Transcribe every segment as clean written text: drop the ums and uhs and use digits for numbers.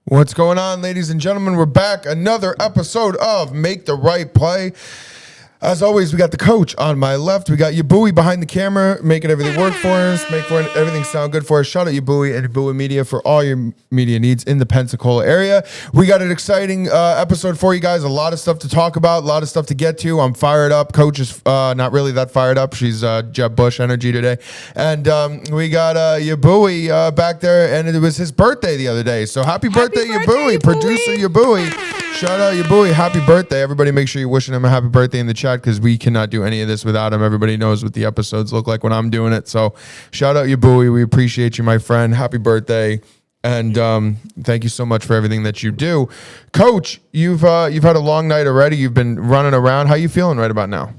What's going on, ladies and gentlemen? We're back. Another episode of Make the Right Play. As always, we got the coach on my left. We got Yabui behind the camera, making everything work for us, everything sound good for us. Shout out Yabui and Yabui Media for all your media needs in the Pensacola area. We got an exciting episode for you guys. A lot of stuff to talk about, a lot of stuff to get to. I'm fired up. Coach is not really that fired up. She's Jeb Bush energy today. And we got Yabui back there, and it was his birthday the other day. So happy birthday, Yabui, producer Yabui. Shout out Yabui. Happy birthday. Everybody make sure you're wishing him a happy birthday in the chat because we cannot do any of this without him. Everybody knows what the episodes look like when I'm doing it. So shout out Yabui. We appreciate you, my friend. Happy birthday. And thank you so much for everything that you do. Coach, you've had a long night already. You've been running around. How you feeling right about now?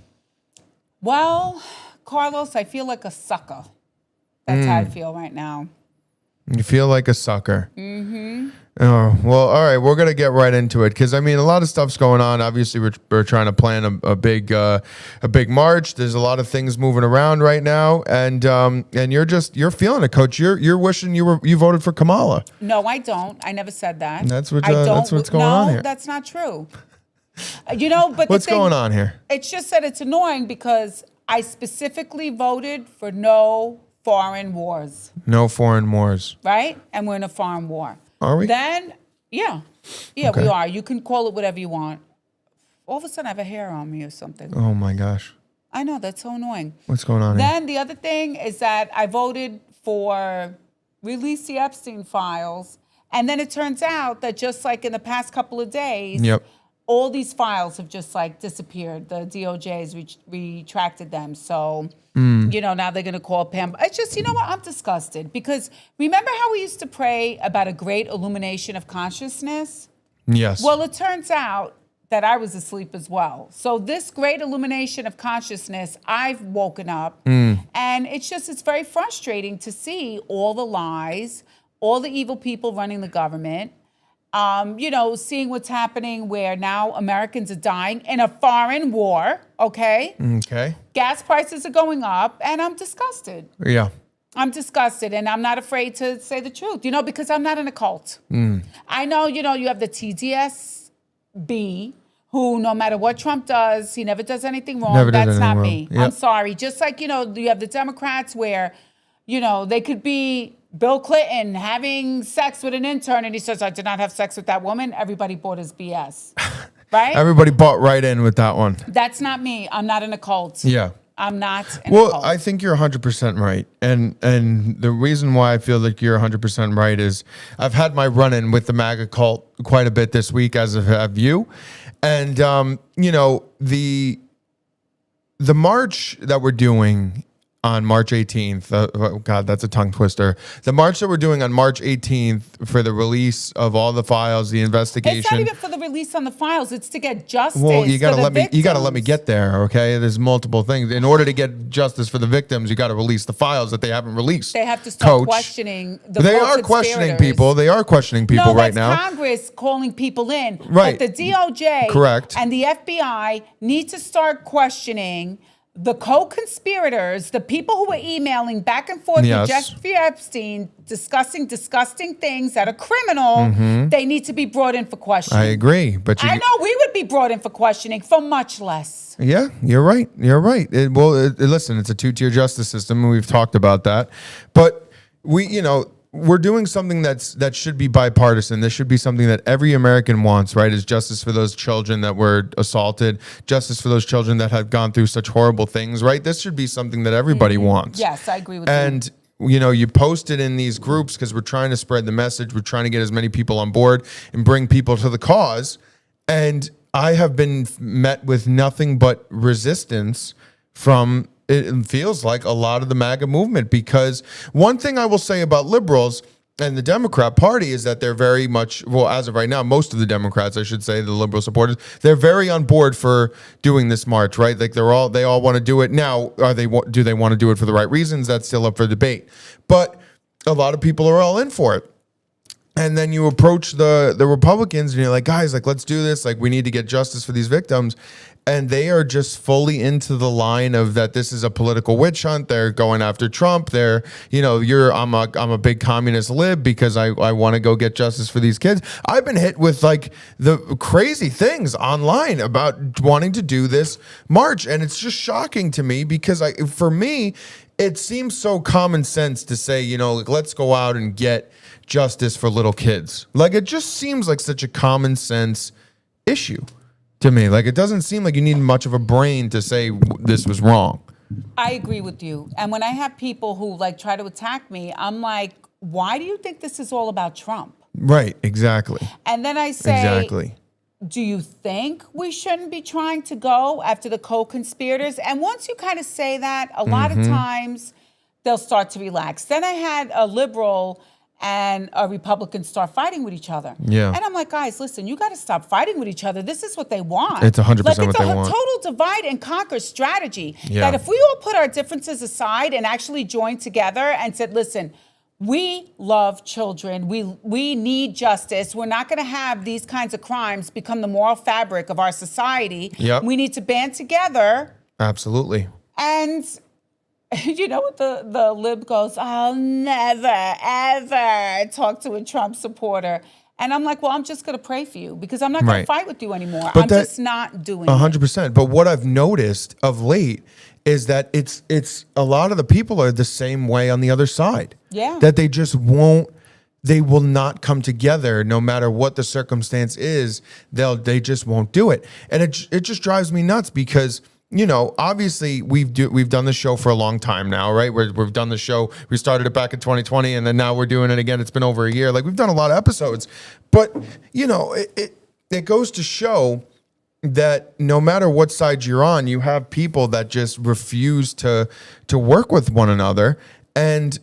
Well, Carlos, I feel like a sucker. That's how I feel right now. You feel like a sucker. Mm-hmm. Oh, well, all right. We're going to get right into it because, I mean, a lot of stuff's going on. Obviously, we're trying to plan a big march. There's a lot of things moving around right now. And you're feeling it, Coach. You're wishing you voted for Kamala. No, I don't. I never said that. That's what's going on here. No, that's not true. But what's going on here? It's just that it's annoying because I specifically voted for no foreign wars. No foreign wars. Right? And we're in a foreign war. Are we? Then, yeah, Okay. we are. You can call it whatever you want. All of a sudden, I have a hair on me or something. Oh, my gosh. I know, that's so annoying. What's going on Then the other thing is that I voted for release the Epstein Files. And then it turns out that just like in the past couple of days, Yep. all these files have just like disappeared. The DOJ has retracted them. So, now they're going to call Pam. It's just, what? I'm disgusted because remember how we used to pray about a great illumination of consciousness? Yes. Well, it turns out that I was asleep as well. So this great illumination of consciousness, I've woken up and it's very frustrating to see all the lies, all the evil people running the government, seeing what's happening where now Americans are dying in a foreign war, okay? Okay. Gas prices are going up, and I'm disgusted. Yeah. I'm disgusted, and I'm not afraid to say the truth, because I'm not in a cult. I know, you have the TDSB, who no matter what Trump does, he never does anything wrong. That's not me. Yep. I'm sorry. Just like, you have the Democrats where, they could be Bill Clinton having sex with an intern, and he says, I did not have sex with that woman. Everybody bought his BS, right? Everybody bought right in with that one. That's not me. I'm not in a cult. Yeah. I'm not in a cult. I think you're 100% right. And the reason why I feel like you're 100% right is I've had my run-in with the MAGA cult quite a bit this week, as have you. And, the march that we're doing on March 18th, oh God, that's a tongue twister. The march that we're doing on March 18th for the release of all the files, the investigation. It's not even for the release on the files. It's to get justice. Well, you gotta let victims. me. You gotta let me get there. Okay, there's multiple things. In order to get justice for the victims, you got to release the files that they haven't released. They have to start questioning the They are questioning people. They are questioning people right now. Congress calling people in. Right. But the DOJ Correct. And the FBI need to start questioning the co-conspirators, the people who were emailing back and forth with Jeffrey Epstein, discussing disgusting things that are criminal. They need to be brought in for questioning. I agree, but I know we would be brought in for questioning for much less. Yeah, you're right. You're right. Listen, it's a two-tier justice system, and we've talked about that. But we're doing something that should be bipartisan. This should be something that every American wants, right? Is justice for those children that were assaulted, justice for those children that have gone through such horrible things, right? This should be something that everybody wants. Yes, I agree with you. And you post it in these groups because we're trying to spread the message. We're trying to get as many people on board and bring people to the cause. And I have been met with nothing but resistance from, it feels like, a lot of the MAGA movement, because one thing I will say about liberals and the Democrat Party is that they're very much, well, as of right now, most of the Democrats, I should say, the liberal supporters, they're very on board for doing this march, right? Like they all want to do it. Now, do they want to do it for the right reasons? That's still up for debate. But a lot of people are all in for it. And then you approach the Republicans and you're like, guys, like, let's do this. Like, we need to get justice for these victims. And they are just fully into the line of that this is a political witch hunt. They're going after Trump. They're, I'm a big communist lib because I want to go get justice for these kids. I've been hit with like the crazy things online about wanting to do this march. And it's just shocking to me because for me, it seems so common sense to say, like, let's go out and get justice for little kids. Like, it just seems like such a common sense issue to me. Like, it doesn't seem like you need much of a brain to say this was wrong. I agree with you. And when I have people who like try to attack me, I'm like, why do you think this is all about Trump? Right, exactly. And then I say, exactly. Do you think we shouldn't be trying to go after the co-conspirators? And once you kind of say that, a lot of times they'll start to relax. Then I had a liberal and a Republican start fighting with each other. Yeah. And I'm like, guys, listen, you got to stop fighting with each other. This is what they want. It's 100% like, what they want. It's a total divide and conquer strategy. Yeah. That if we all put our differences aside and actually joined together and said, listen, we love children. We need justice. We're not going to have these kinds of crimes become the moral fabric of our society. Yep. We need to band together. Absolutely. And you know what the lib goes, I'll never, ever talk to a Trump supporter. And I'm like, well, I'm just going to pray for you because I'm not going to fight with you anymore. I'm just not doing 100%. But what I've noticed of late is that it's a lot of the people are the same way on the other side. Yeah. That they just won't, they will not come together no matter what the circumstance is. They just won't do it. And it just drives me nuts because, obviously we've done the show for a long time now, right? We've done the show. We started it back in 2020 and then now we're doing it again. It's been over a year. Like, we've done a lot of episodes, but it goes to show that no matter what side you're on, you have people that just refuse to work with one another. And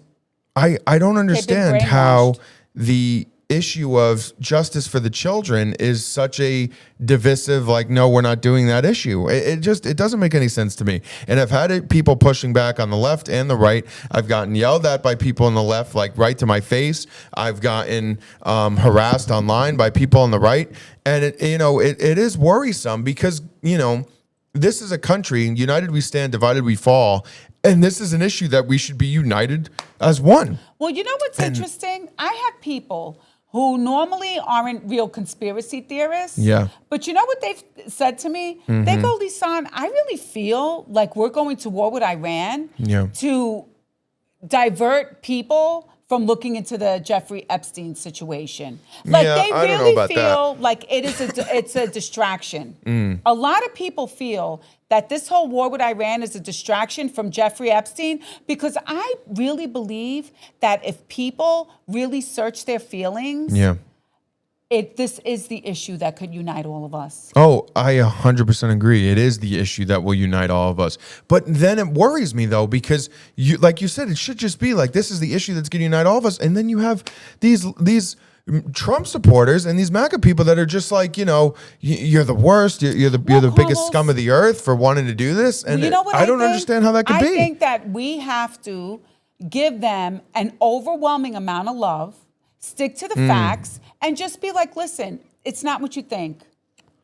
I don't understand how the issue of justice for the children is such a divisive, like, no, we're not doing that issue. It doesn't make any sense to me. And I've had people pushing back on the left and the right. I've gotten yelled at by people on the left, like right to my face. I've gotten harassed online by people on the right. And it is worrisome because, this is a country, united we stand, divided we fall. And this is an issue that we should be united as one. Well, you know what's interesting? I have people who normally aren't real conspiracy theorists. Yeah. But you know what they've said to me? They go, Lisan, I really feel like we're going to war with Iran to divert people from looking into the Jeffrey Epstein situation. Like, they really feel like it's a distraction. A lot of people feel that this whole war with Iran is a distraction from Jeffrey Epstein because I really believe that if people really search their feelings, this is the issue that could unite all of us. Oh, I 100% agree. It is the issue that will unite all of us. But then it worries me, though, because like you said, it should just be like, this is the issue that's going to unite all of us. And then you have these Trump supporters and these MAGA people that are just like, you're the worst. You're the biggest scum of the earth for wanting to do this. And I don't understand how that could be. I think that we have to give them an overwhelming amount of love, stick to the facts, and just be like, listen, it's not what you think.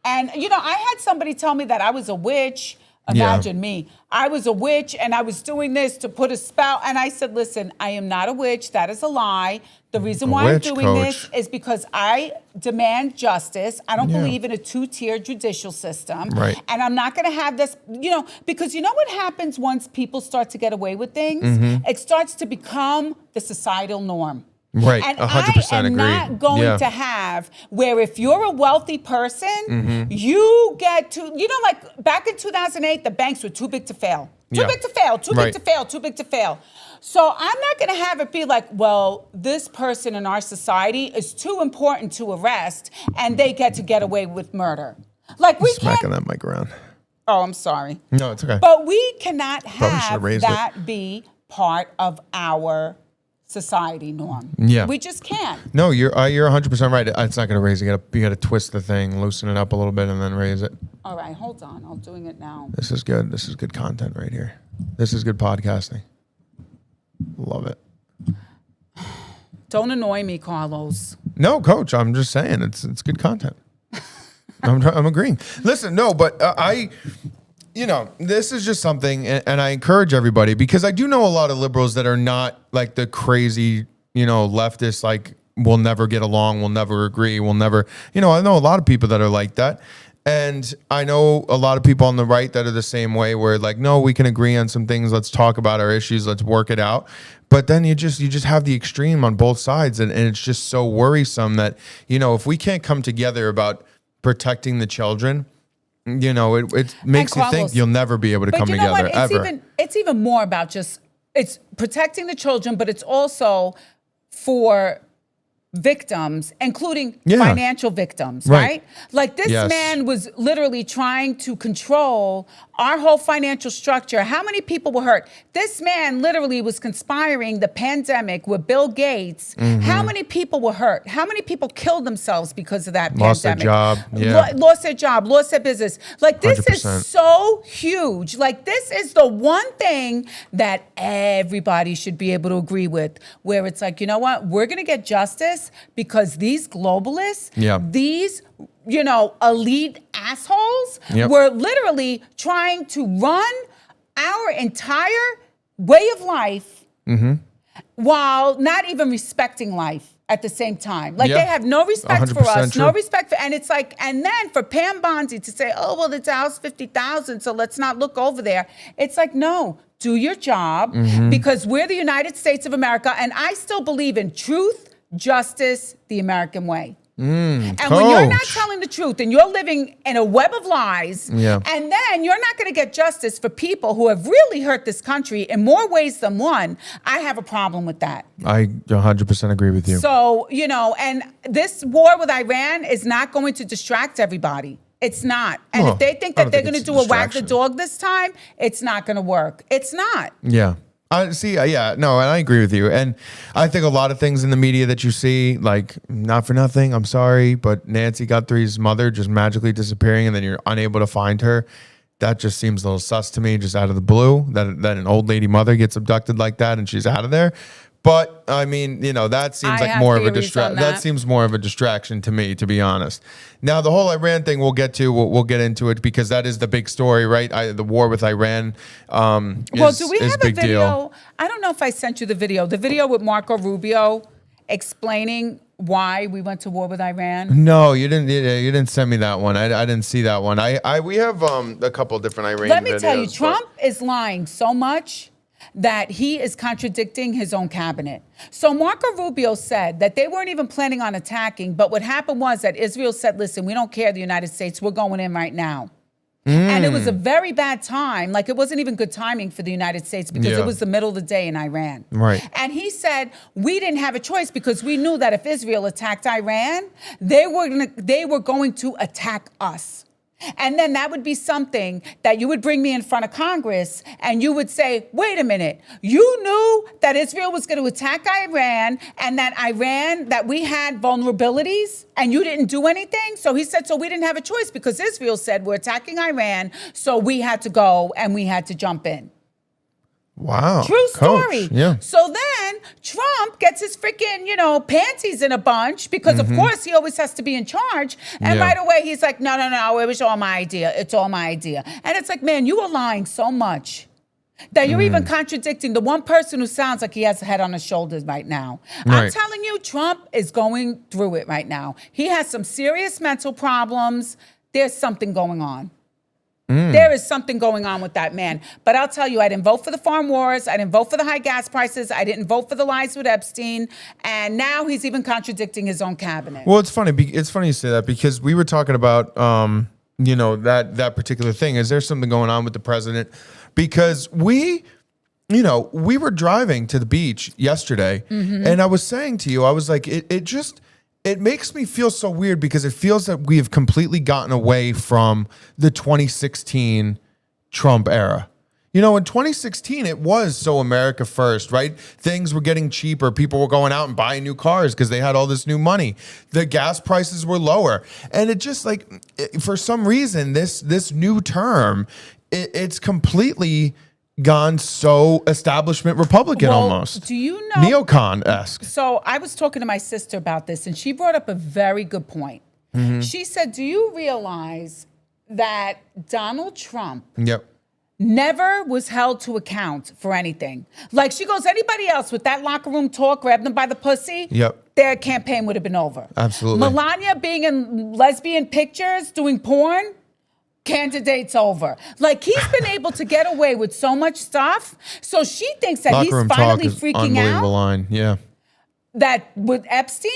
And, I had somebody tell me that I was a witch. Imagine me. I was a witch and I was doing this to put a spell. And I said, listen, I am not a witch. That is a lie. The reason why I'm doing this is because I demand justice. I don't believe in a two-tier judicial system. Right. And I'm not going to have this, because you know what happens once people start to get away with things? It starts to become the societal norm. Right, and 100% I am not going to have where if you're a wealthy person, you get to, like back in 2008, the banks were too big to fail. Too big to fail, too big to fail, too big to fail. So I'm not going to have it be like, well, this person in our society is too important to arrest and they get away with murder. Like, we can't. Smacking that mic around. Oh, I'm sorry. No, it's okay. But we cannot have that be part of our society norm. Yeah. We just can't. No, you're 100% right. It's not going to raise. You got to twist the thing, loosen it up a little bit, and then raise it. All right, hold on. I'm doing it now. This is good. This is good content right here. This is good podcasting. Love it. Don't annoy me, Carlos. No, Coach, I'm just saying it's good content. I'm agreeing. Listen, no, but this is just something, and I encourage everybody, because I do know a lot of liberals that are not like the crazy, leftists, like we'll never get along, we'll never agree, we'll never, I know a lot of people that are like that. And I know a lot of people on the right that are the same way, where like, no, we can agree on some things. Let's talk about our issues. Let's work it out. But then you just have the extreme on both sides. And it's just so worrisome that, if we can't come together about protecting the children, it makes you think you'll never be able to come together ever. It's even more about it's protecting the children, but it's also for victims, including financial victims, right? Like this man was literally trying to control our whole financial structure. How many people were hurt? This man literally was conspiring the pandemic with Bill Gates. How many people were hurt? How many people killed themselves because of that lost pandemic? Lost their job, lost their business. Like this 100%. is so huge. Like this is the one thing that everybody should be able to agree with, where it's like, you know what? We're going to get justice because these globalists, these elite assholes were literally trying to run our entire way of life while not even respecting life at the same time. Like they have no respect for us, no respect for, and it's like, and then for Pam Bondi to say, oh, well, the Dow's 50,000, so let's not look over there. It's like, no, do your job because we're the United States of America, and I still believe in truth, justice, the American way. And when you're not telling the truth and you're living in a web of lies, and then you're not going to get justice for people who have really hurt this country in more ways than one, I have a problem with that. I 100% agree with you. So, and this war with Iran is not going to distract everybody. It's not. And if they think that they're going to do a wag the dog this time, it's not going to work. It's not. Yeah. And I agree with you. And I think a lot of things in the media that you see, like, not for nothing, I'm sorry, but Nancy Guthrie's mother just magically disappearing and then you're unable to find her. That just seems a little sus to me, just out of the blue, that an old lady mother gets abducted like that and she's out of there. But I mean, that seems like more of a distraction. That seems more of a distraction to me, to be honest. Now, the whole Iran thing, we'll get to. We'll get into it because that is the big story, right? The war with Iran. Well, do we have a video? Deal. I don't know if I sent you the video. The video with Marco Rubio explaining why we went to war with Iran. No, you didn't. You didn't send me that one. I didn't see that one. We have a couple of different Iran. Let me tell you, Trump is lying so much that he is contradicting his own cabinet. So Marco Rubio said that they weren't even planning on attacking, but what happened was that Israel said, listen, we don't care, the United States, we're going in right now. And it was a very bad time. Like, it wasn't even good timing for the United States because it was the middle of the day in Iran. Right. And he said, we didn't have a choice because we knew that if Israel attacked Iran, they were going to attack us. And then that would be something that you would bring me in front of Congress and you would say, wait a minute, you knew that Israel was going to attack Iran and that we had vulnerabilities and you didn't do anything? So he said, so we didn't have a choice because Israel said we're attacking Iran, so we had to go and we had to jump in. Wow. True story. Coach, yeah. So then Trump gets his freaking, panties in a bunch because, of course, he always has to be in charge. And right away, he's like, no, it was all my idea. It's all my idea. And it's like, man, you are lying so much that you're even contradicting the one person who sounds like he has a head on his shoulders right now. Right. I'm telling you, Trump is going through it right now. He has some serious mental problems. There's something going on. There is something going on with that man. But I'll tell you, I didn't vote for the farm wars. I didn't vote for the high gas prices. I didn't vote for the lies with Epstein. And now he's even contradicting his own cabinet. Well, it's funny. It's funny you say that because we were talking about, that particular thing. Is there something going on with the president? Because we were driving to the beach yesterday, and I was saying to you, I was like, it makes me feel so weird because it feels that we have completely gotten away from the 2016 Trump era. In 2016, it was so America first, right? Things were getting cheaper. People were going out and buying new cars because they had all this new money. The gas prices were lower. And it just for some reason, this new term, it's completely gone so establishment Republican almost. Do you know neocon-esque? So I was talking to my sister about this, and she brought up a very good point. She said, do you realize that Donald Trump Yep. never was held to account for anything? Like, she goes, anybody else with that locker room talk, grab them by the pussy, Yep. their campaign would have been over. Absolutely. Melania being in lesbian pictures, doing porn, candidate's over. Like, he's been able to get away with so much stuff. So she thinks that Locker room he's finally talk is freaking unbelievable out line. Yeah. that with Epstein,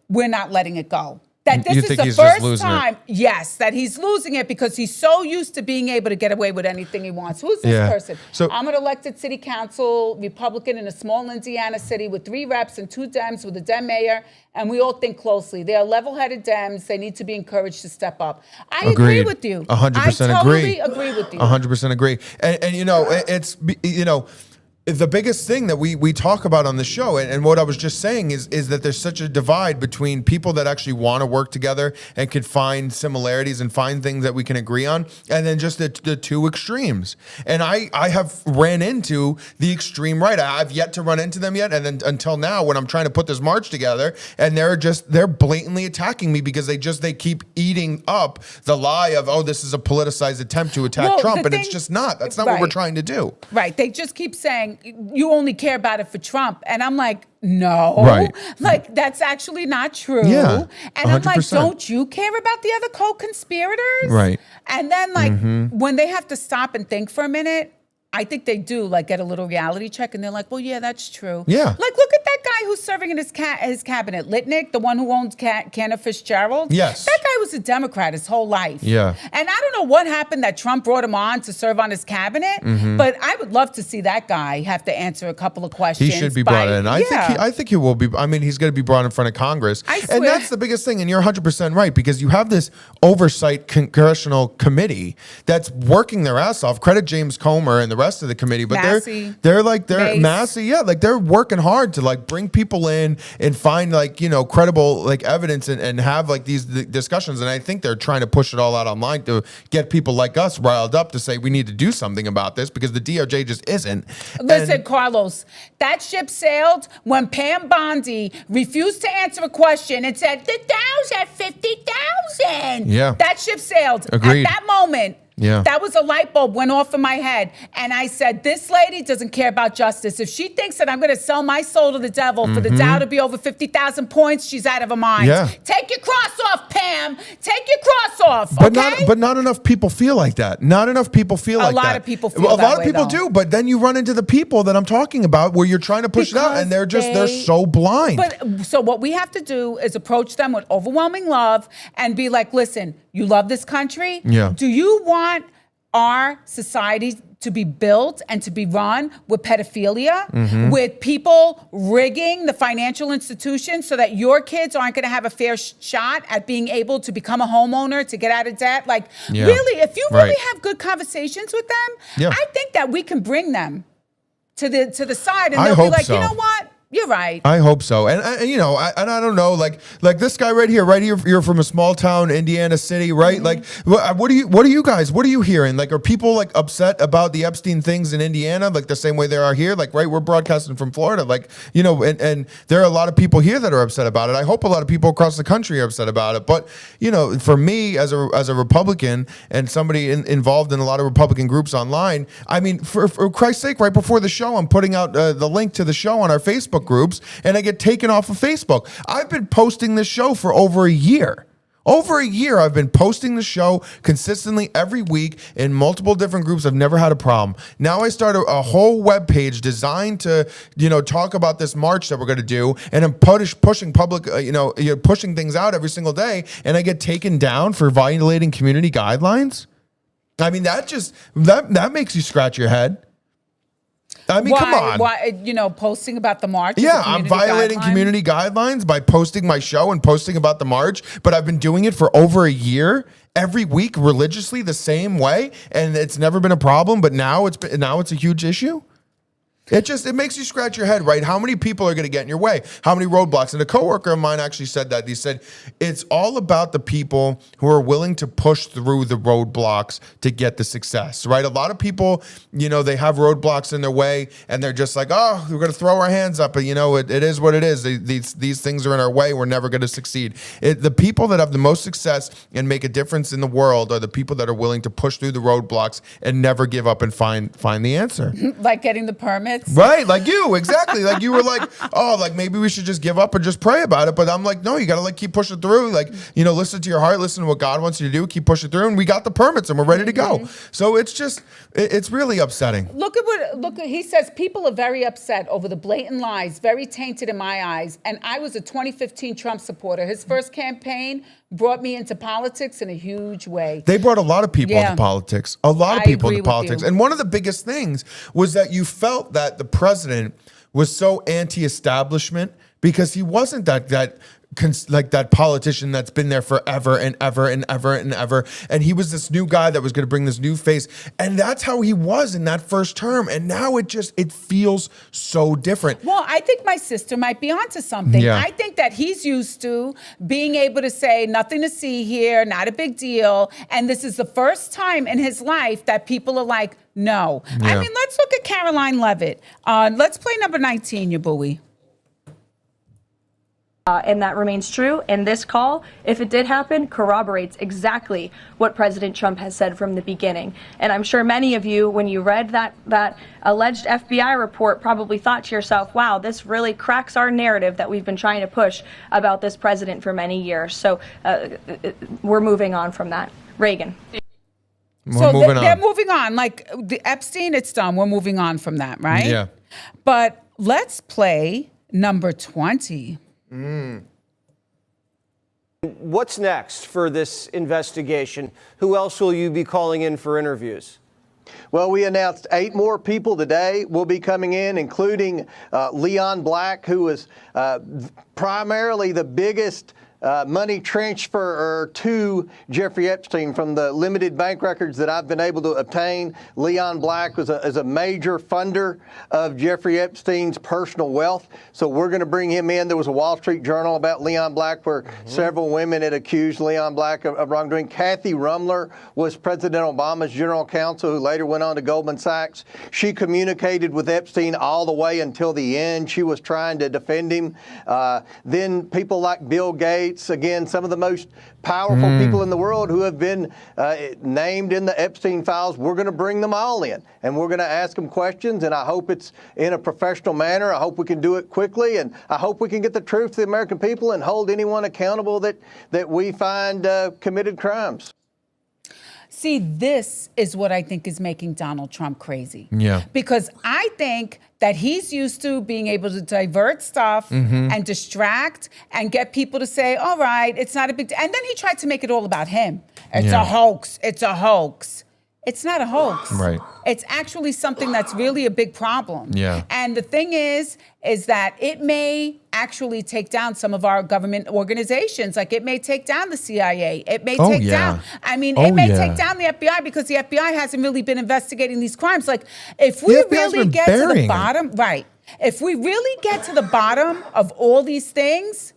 we're not letting it go. That this You is think the he's just first losing it? time, yes, that he's losing it because he's so used to being able to get away with anything he wants. Who's this Yeah. person? So- I'm an elected city council Republican in a small Indiana city with 3 reps and 2 Dems with a Dem mayor, and we all think closely. They are level-headed Dems. They need to be encouraged to step up. I agree Agreed. with you. 100% I agree. totally agree with you. 100% agree. And you know, it's, you know, the biggest thing that we talk about on the show, and what I was just saying is that there's such a divide between people that actually want to work together and could find similarities and find things that we can agree on, and then just the two extremes. And I have ran into the extreme right. I've yet to run into them yet, and then until now, when I'm trying to put this march together, and they're blatantly attacking me because they keep eating up the lie of, oh, this is a politicized attempt to attack Well, Trump, the and it's thing- just not. That's not what we're Right. trying to do. Right. They just keep saying, you only care about it for Trump. And I'm like, no. Right. Like, that's actually not true. Yeah, And I'm like, 100%. don't you care about the other co-conspirators? Right. And then, like, when they have to stop and think for a minute, I think they do, like, get a little reality check, and they're like, well, yeah, that's true. Yeah. Like, look at that guy who's serving in his cabinet, Litnick, the one who owns Cantor Fitzgerald. Yes. That guy was a Democrat his whole life. Yeah. And I don't know what happened that Trump brought him on to serve on his cabinet, but I would love to see that guy have to answer a couple of questions. He should be brought in. I think he will be. I mean, he's going to be brought in front of Congress. I swear. And that's the biggest thing. And you're 100% right, because you have this oversight congressional committee that's working their ass off. Credit James Comer and the rest of the committee, but Massey, they're Mace. Massey, yeah, like they're working hard to like bring people in and find like, you know, credible like evidence and have like these discussions. And I think they're trying to push it all out online to get people like us riled up to say we need to do something about this because the DOJ just isn't. Listen, Carlos, that ship sailed when Pam Bondi refused to answer a question and said, the Dow's at 50,000. Yeah. That ship sailed. Agreed. At that moment, Yeah. that was a light bulb went off in my head. And I said, this lady doesn't care about justice. If she thinks that I'm going to sell my soul to the devil for the Dow to be over 50,000 points, she's out of her mind. Yeah. Take your cross off, Pam. Take your cross off, But okay? not enough people feel like that. Not enough people feel like that. lot of people feel Well, a that lot of way, people though. do, but then you run into the people that I'm talking about where you're trying to push it out Because and they're so blind. But so what we have to do is approach them with overwhelming love and be like, listen, you love this country? Yeah. Do you want our society to be built and to be run with pedophilia, with people rigging the financial institutions so that your kids aren't going to have a fair shot at being able to become a homeowner, to get out of debt? Like, Yeah. really, if you really Right. have good conversations with them, Yeah. I think that we can bring them to the side and I they'll be hope like, so. you know what? You're right. I hope so. And you know, I don't know, like this guy right here, you're from a small town, Indiana City, right? Like, what are you hearing? Like, are people like upset about the Epstein things in Indiana, like the same way they are here? Like, right, we're broadcasting from Florida, like, you know, and there are a lot of people here that are upset about it. I hope a lot of people across the country are upset about it. But, you know, for me as a Republican and somebody involved in a lot of Republican groups online, I mean, for Christ's sake, right before the show, I'm putting out the link to the show on our Facebook groups, and I get taken off of Facebook. I've been posting this show for over a year. Over a year, I've been posting the show consistently every week in multiple different groups. I've never had a problem. Now I start a whole web page designed to, you know, talk about this march that we're going to do, and I'm pushing public, pushing things out every single day, and I get taken down for violating community guidelines. I mean, that makes you scratch your head. I mean, come on. Why, you know, posting about the march? is a Yeah, I'm community violating guideline? community guidelines by posting my show and posting about the march, but I've been doing it for over a year, every week, religiously, the same way, and it's never been a problem, but now it's a huge issue? It makes you scratch your head, right? How many people are going to get in your way? How many roadblocks? And a coworker of mine actually said that. He said, it's all about the people who are willing to push through the roadblocks to get the success, right? A lot of people, they have roadblocks in their way and they're just like, oh, we're going to throw our hands up. But, it is what it is. These things are in our way. We're never going to succeed. The people that have the most success and make a difference in the world are the people that are willing to push through the roadblocks and never give up and find the answer. Like getting the permits. Right, like you, exactly. Like you were like, oh, like maybe we should just give up and just pray about it. But I'm like, no, you got to keep pushing through. Like, listen to your heart, listen to what God wants you to do, keep pushing through. And we got the permits and we're ready to go. So it's really upsetting. Look at he says, people are very upset over the blatant lies, very tainted in my eyes. And I was a 2015 Trump supporter. His first campaign brought me into politics in a huge way. They brought a lot of people into politics. A lot of people into politics. You. And one of the biggest things was that you felt that the president was so anti-establishment because he wasn't that politician that's been there forever and ever and ever and ever. And he was this new guy that was going to bring this new face. And that's how he was in that first term. And now it feels so different. Well, I think my sister might be onto something. Yeah. I think that he's used to being able to say nothing to see here, not a big deal. And this is the first time in his life that people are like, no. Yeah. I mean, let's look at Caroline Levitt. Let's play number 19, you buoy. And that remains true. And this call, if it did happen, corroborates exactly what President Trump has said from the beginning. And I'm sure many of you, when you read that alleged FBI report, probably thought to yourself, wow, this really cracks our narrative that we've been trying to push about this president for many years. So we're moving on from that. Reagan. They're moving on. Like the Epstein, it's done. We're moving on from that, right? Yeah. But let's play number 20. What's next for this investigation? Who else will you be calling in for interviews? Well, we announced 8 more people today will be coming in, including Leon Black, who was primarily the biggest money transfer to Jeffrey Epstein from the limited bank records that I've been able to obtain. Leon Black was a major funder of Jeffrey Epstein's personal wealth. So we're going to bring him in. There was a Wall Street Journal about Leon Black where several women had accused Leon Black of wrongdoing. Kathy Rumler was President Obama's general counsel, who later went on to Goldman Sachs. She communicated with Epstein all the way until the end. She was trying to defend him. Then people like Bill Gates, again, some of the most powerful people in the world who have been named in the Epstein Files. We're going to bring them all in, and we're going to ask them questions, and I hope it's in a professional manner. I hope we can do it quickly, and I hope we can get the truth to the American people and hold anyone accountable that we find committed crimes. See, this is what I think is making Donald Trump crazy. Yeah. Because I think that he's used to being able to divert stuff and distract and get people to say, all right, it's not a big deal. And then he tried to make it all about him. It's a hoax. It's a hoax. It's not a hoax. Right. It's actually something that's really a big problem. Yeah. And the thing is that it may actually take down some of our government organizations. Like it may take down the CIA. It may take down, it may take down the FBI because the FBI hasn't really been investigating these crimes. Like if we really get to the bottom, if we really get to the bottom of all these things,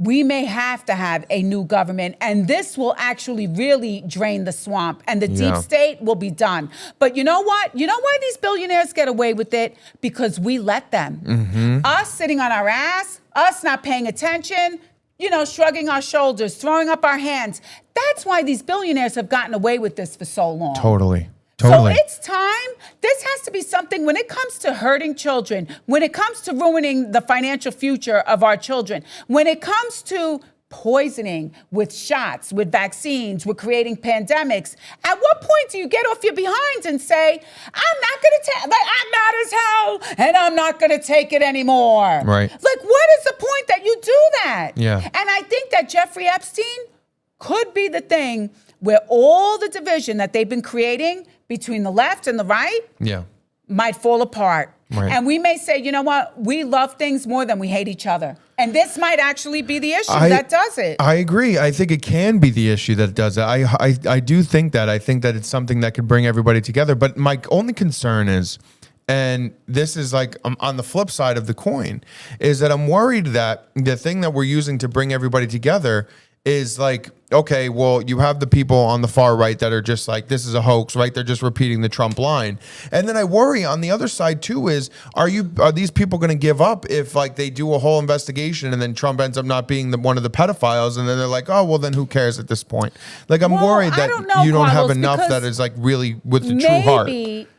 we may have to have a new government, and this will actually really drain the swamp, and the deep state will be done. But you know what? You know why these billionaires get away with it? Because we let them. Us sitting on our ass, us not paying attention, shrugging our shoulders, throwing up our hands. That's why these billionaires have gotten away with this for so long. Totally. So it's time. This has to be something when it comes to hurting children, when it comes to ruining the financial future of our children, when it comes to poisoning with shots, with vaccines, with creating pandemics. At what point do you get off your behinds and say, I'm not going to take, I'm mad as hell and I'm not going to take it anymore? Right. Like, what is the point that you do that? Yeah. And I think that Jeffrey Epstein could be the thing where all the division that they've been creating between the left and the right might fall apart. Right. And we may say, you know what? We love things more than we hate each other. And this might actually be the issue that does it. I agree. I think it can be the issue that does it. I do think that. I think that it's something that could bring everybody together. But my only concern is And this is like on the flip side of the coin, is that I'm worried that the thing that we're using to bring everybody together is like, okay, well, you have the people on the far right that are just like, this is a hoax, right? They're just repeating the Trump line. And then I worry on the other side too is, are these people going to give up if like they do a whole investigation and then Trump ends up not being one of the pedophiles, and then they're like, oh, well, then who cares at this point? Like, I'm worried that you don't have enough that is like really with the true heart.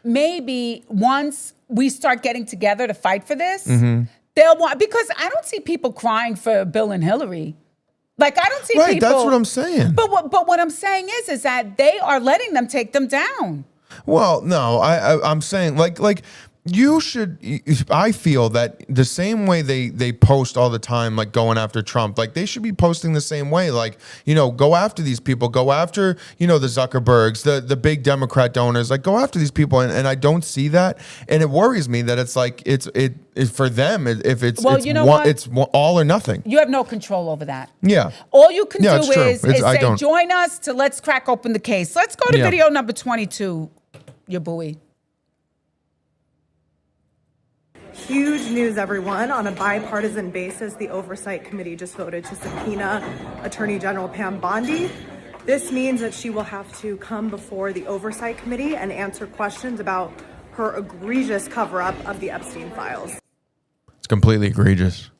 Maybe once we start getting together to fight for this, Mm-hmm. they'll want, because I don't see people crying for Bill and Hillary. Like, I don't see people. Right, that's what I'm saying. But what I'm saying is that they are letting them take them down. Well, no, I'm saying like you should. I feel that the same way they post all the time, like going after Trump, like they should be posting the same way. Like, you know, go after these people, go after, you know, the Zuckerbergs, the big Democrat donors, like go after these people. And I don't see that, and it worries me that it's like it's for them. If it's it's all or nothing. You have no control over that. Yeah. All you can do is I say, don't. join us to let's crack open the case. Let's go to video number 22, your buoy. Huge news, everyone. On a bipartisan basis, the Oversight Committee just voted to subpoena Attorney General Pam Bondi. This means that she will have to come before the Oversight Committee and answer questions about her egregious cover-up of the Epstein Files. It's completely egregious.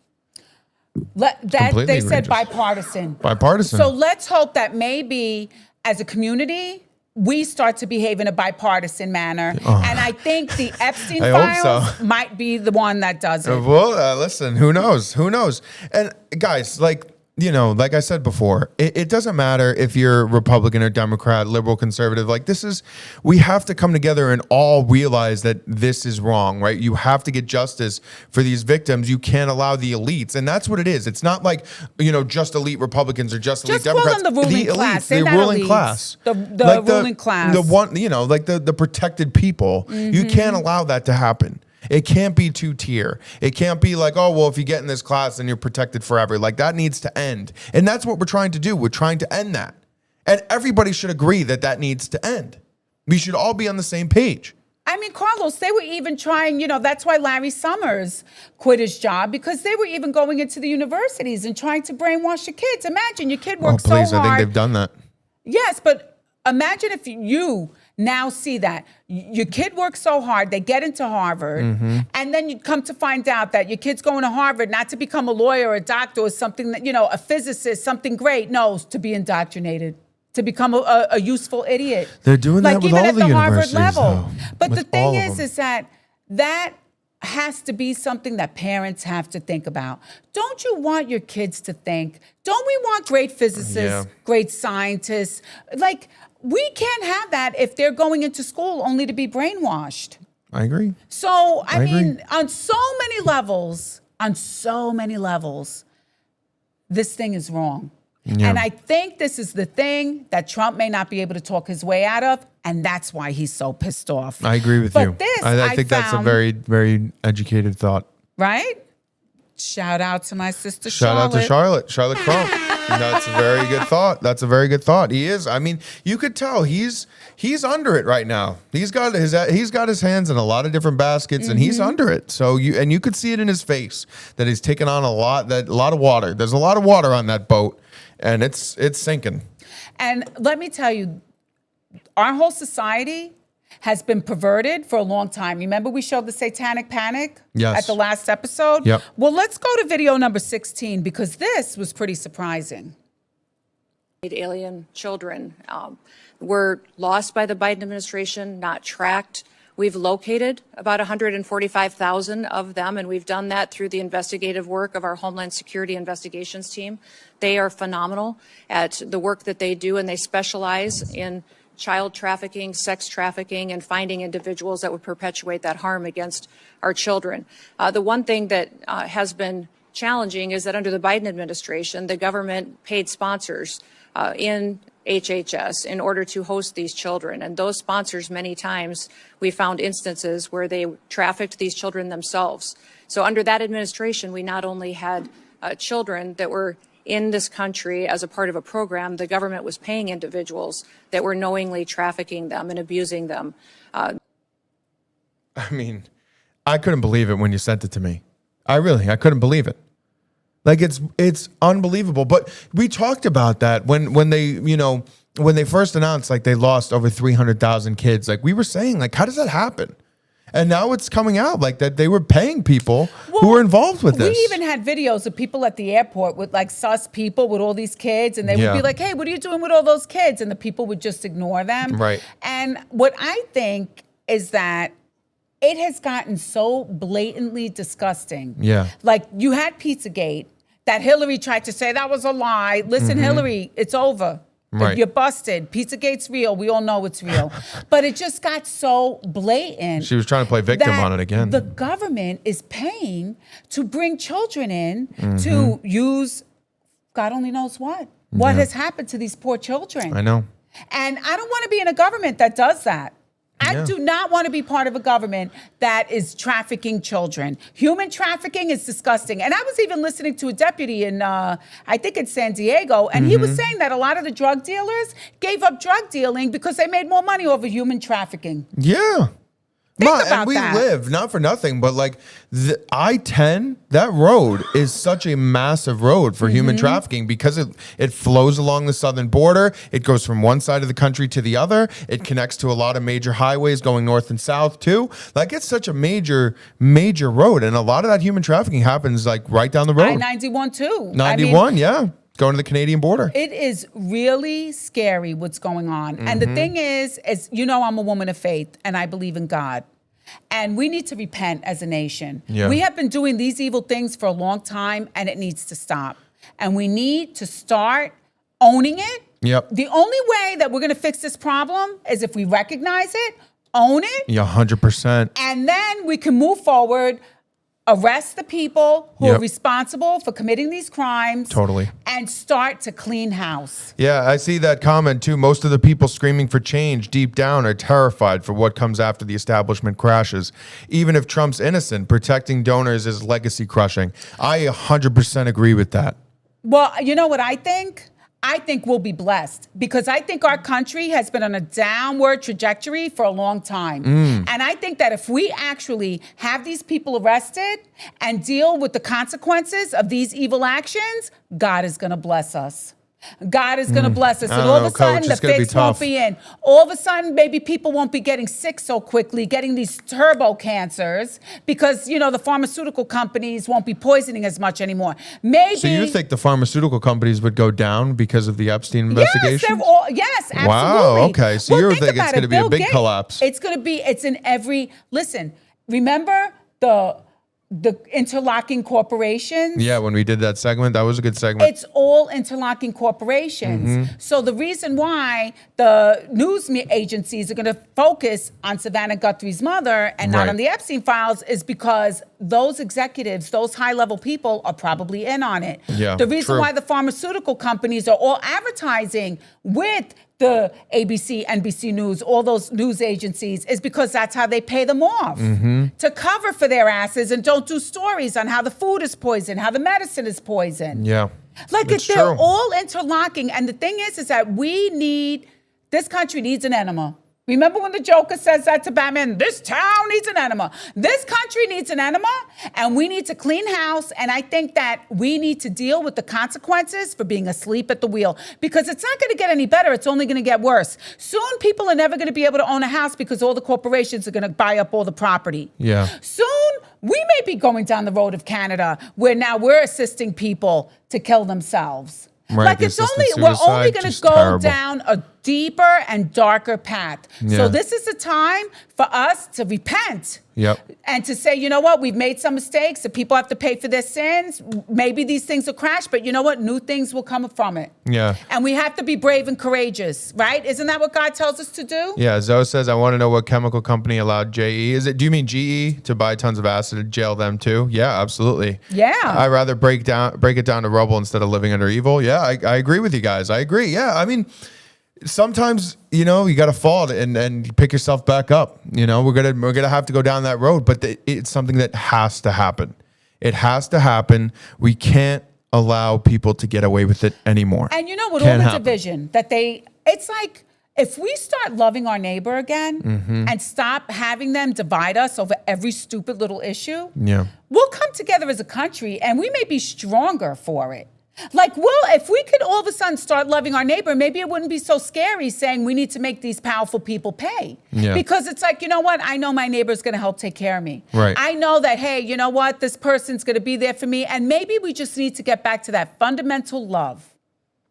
They said bipartisan. Bipartisan. So let's hope that maybe as a community, we start to behave in a bipartisan manner. And I think the Epstein Files might be the one that does it. Well, listen, who knows? Who knows? And guys, like, you know, like I said before, it doesn't matter if you're Republican or Democrat, liberal, conservative. Like we have to come together and all realize that this is wrong, right? You have to get justice for these victims. You can't allow the elites. And that's what it is. It's not like, you know, just elite Republicans or just elite Democrats. Call them the ruling class. The ruling class. The ruling class. The one, you know, like the protected people. Mm-hmm. You can't allow that to happen. It can't be two-tier. It can't be like, oh, well, if you get in this class, then you're protected forever. Like, that needs to end. And that's what we're trying to do. We're trying to end that. And everybody should agree that that needs to end. We should all be on the same page. I mean, Carlos, they were even trying, you know, that's why Larry Summers quit his job, because they were even going into the universities and trying to brainwash the kids. Imagine your kid works so hard. I think they've done that. Yes, but imagine if you now see that your kid works so hard, they get into Harvard, and then you come to find out that your kid's going to Harvard not to become a lawyer or a doctor or something that, you know, a physicist, something great. No, to be indoctrinated, to become a useful idiot. They're doing that with all the universities, even at the Harvard level. But the thing is that has to be something that parents have to think about. Don't you want your kids to think? Don't we want great physicists, great scientists? Like, we can't have that if they're going into school only to be brainwashed. I agree. So, I mean, on so many levels, this thing is wrong. Yeah. And I think this is the thing that Trump may not be able to talk his way out of, and that's why he's so pissed off. I agree with you. I think that's a very, very educated thought. Right? Shout out to my sister Charlotte. Shout out to Charlotte Crump. That's a very good thought. That's a very good thought. He is. I mean, you could tell he's under it right now. He's got his hands in a lot of different baskets, and he's under it. So you could see it in his face that he's taking on a lot of water. There's a lot of water on that boat, and it's sinking. And let me tell you, our whole society has been perverted for a long time. Remember we showed the satanic panic at the last episode? Yep. Well, let's go to video number 16, because this was pretty surprising. Alien children were lost by the Biden administration, not tracked. We've located about 145,000 of them, and we've done that through the investigative work of our Homeland Security Investigations team. They are phenomenal at the work that they do, and they specialize in child trafficking, sex trafficking, and finding individuals that would perpetuate that harm against our children. The one thing that has been challenging is that under the Biden administration, the government paid sponsors in HHS in order to host these children. And those sponsors, many times, we found instances where they trafficked these children themselves. So under that administration, we not only had children that were in this country as a part of a program, the government was paying individuals that were knowingly trafficking them and abusing them. I mean, I couldn't believe it when you sent it to me. I couldn't believe it. Like it's unbelievable. But we talked about that when they first announced like they lost over 300,000 kids. Like we were saying, like, how does that happen? And now it's coming out like that they were paying people who were involved with this. We even had videos of people at the airport with like sus people with all these kids, and they would be like, "Hey, what are you doing with all those kids?" And the people would just ignore them. Right. And what I think is that it has gotten so blatantly disgusting. Yeah. Like you had Pizzagate that Hillary tried to say that was a lie. Listen, Hillary, it's over. Right. You're busted. Pizzagate's real. We all know it's real. But it just got so blatant. She was trying to play victim on it again. The government is paying to bring children in to use God only knows what. What has happened to these poor children? I know. And I don't want to be in a government that does that. I do not want to be part of a government that is trafficking children. Human trafficking is disgusting. And I was even listening to a deputy in, I think it's San Diego, and he was saying that a lot of the drug dealers gave up drug dealing because they made more money over human trafficking. Yeah. Think about and we that. live, not for nothing, but like the I-10, that road is such a massive road for human trafficking because it flows along the southern border. It goes from one side of the country to the other. It connects to a lot of major highways going north and south too. Like it's such a major road. And a lot of that human trafficking happens like right down the road. I-91 too. 91, yeah. Going to the Canadian border. It is really scary what's going on. And the thing is, as you know, I'm a woman of faith and I believe in God. And we need to repent as a nation. Yeah. We have been doing these evil things for a long time and it needs to stop. And we need to start owning it. Yep. The only way that we're going to fix this problem is if we recognize it, own it. Yeah, 100%. And then we can move forward, arrest the people who are responsible for committing these crimes. Totally. And start to clean house. Yeah, I see that comment too. Most of the people screaming for change deep down are terrified for what comes after the establishment crashes. Even if Trump's innocent, protecting donors is legacy crushing. I 100% agree with that. Well, you know what I think? I think we'll be blessed because I think our country has been on a downward trajectory for a long time. And I think that if we actually have these people arrested and deal with the consequences of these evil actions, God is going to bless us. God is going to bless us. And all of a sudden, the fix won't be in. All of a sudden, maybe people won't be getting sick so quickly, getting these turbo cancers because, you know, the pharmaceutical companies won't be poisoning as much anymore. Maybe. So you think the pharmaceutical companies would go down because of the Epstein investigation? Yes, absolutely. Wow, okay. So you're thinking it's going to be a big collapse. It's in every, listen, remember the interlocking corporations? Yeah, when we did that segment, that was a good segment. It's all interlocking corporations. So the reason why the news agencies are going to focus on Savannah Guthrie's mother and not on the Epstein Files is because those executives, those high-level people are probably in on it. Yeah, the reason true. why the pharmaceutical companies are all advertising with the ABC, NBC News, all those news agencies is because that's how they pay them off to cover for their asses and don't do stories on how the food is poisoned, how the medicine is poisoned. Yeah. Like It's they're true. all interlocking. And the thing is that this country needs an enema. Remember when the Joker says that to Batman? This town needs an enema. This country needs an enema, and we need to clean house. And I think that we need to deal with the consequences for being asleep at the wheel because it's not going to get any better. It's only going to get worse. Soon, people are never going to be able to own a house because all the corporations are going to buy up all the property. Yeah. Soon, we may be going down the road of Canada where now we're assisting people to kill themselves. Right, Like the we're assisted only suicide, going to just go terrible. down a deeper and darker path. Yeah. So this is the time for us to repent. Yep. And to say, you know what, we've made some mistakes. The people have to pay for their sins. Maybe these things will crash, but you know what? New things will come from it. Yeah. And we have to be brave and courageous, right? Isn't that what God tells us to do? Yeah, Zoe says, I want to know what chemical company allowed JE. Do you mean GE to buy tons of acid and jail them too? Yeah, absolutely. Yeah. I'd rather break it down to rubble instead of living under evil. Yeah, I agree with you guys. I agree. Yeah, I mean, sometimes, you know, you got to fall and pick yourself back up. You know, we're gonna have to go down that road, but it's something that has to happen. It has to happen. We can't allow people to get away with it anymore. And you know, with Can't all the happen. division that it's like If we start loving our neighbor again and stop having them divide us over every stupid little issue, we'll come together as a country and we may be stronger for it. Like, well, if we could all of a sudden start loving our neighbor, maybe it wouldn't be so scary saying we need to make these powerful people pay. Because it's like, you know what? I know my neighbor's going to help take care of me. Right. I know that, hey, you know what? This person's going to be there for me. And maybe we just need to get back to that fundamental love.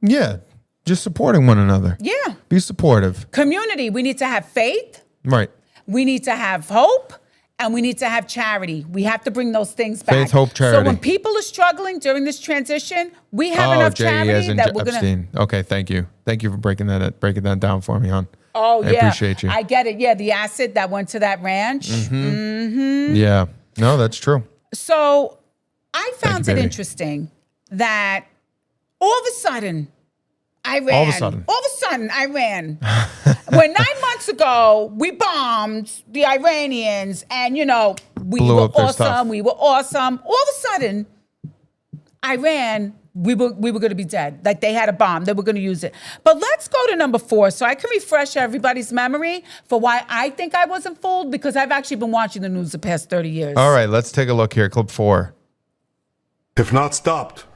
Yeah. Just supporting one another. Yeah. Be supportive. Community. We need to have faith. Right. We need to have hope. And we need to have charity. We have to bring those things back. Faith, hope, charity. So when people are struggling during this transition, we have enough charity that we're Epstein. Okay, thank you. Thank you for breaking that down for me, hon. Oh, I appreciate you. I get it. Yeah, the acid that went to that ranch. Yeah. No, that's true. So I found you, it baby. interesting that all of a sudden, Iran. All of a sudden. Iran. When 9 months ago, we bombed the Iranians and, you know, we Blew were up their awesome. stuff. We were awesome. All of a sudden, Iran, we were going to be dead. Like they had a bomb. They were going to use it. But let's go to number 4 so I can refresh everybody's memory for why I think I wasn't fooled, because I've actually been watching the news the past 30 years. All right, let's take a look here. Clip 4. If not stopped,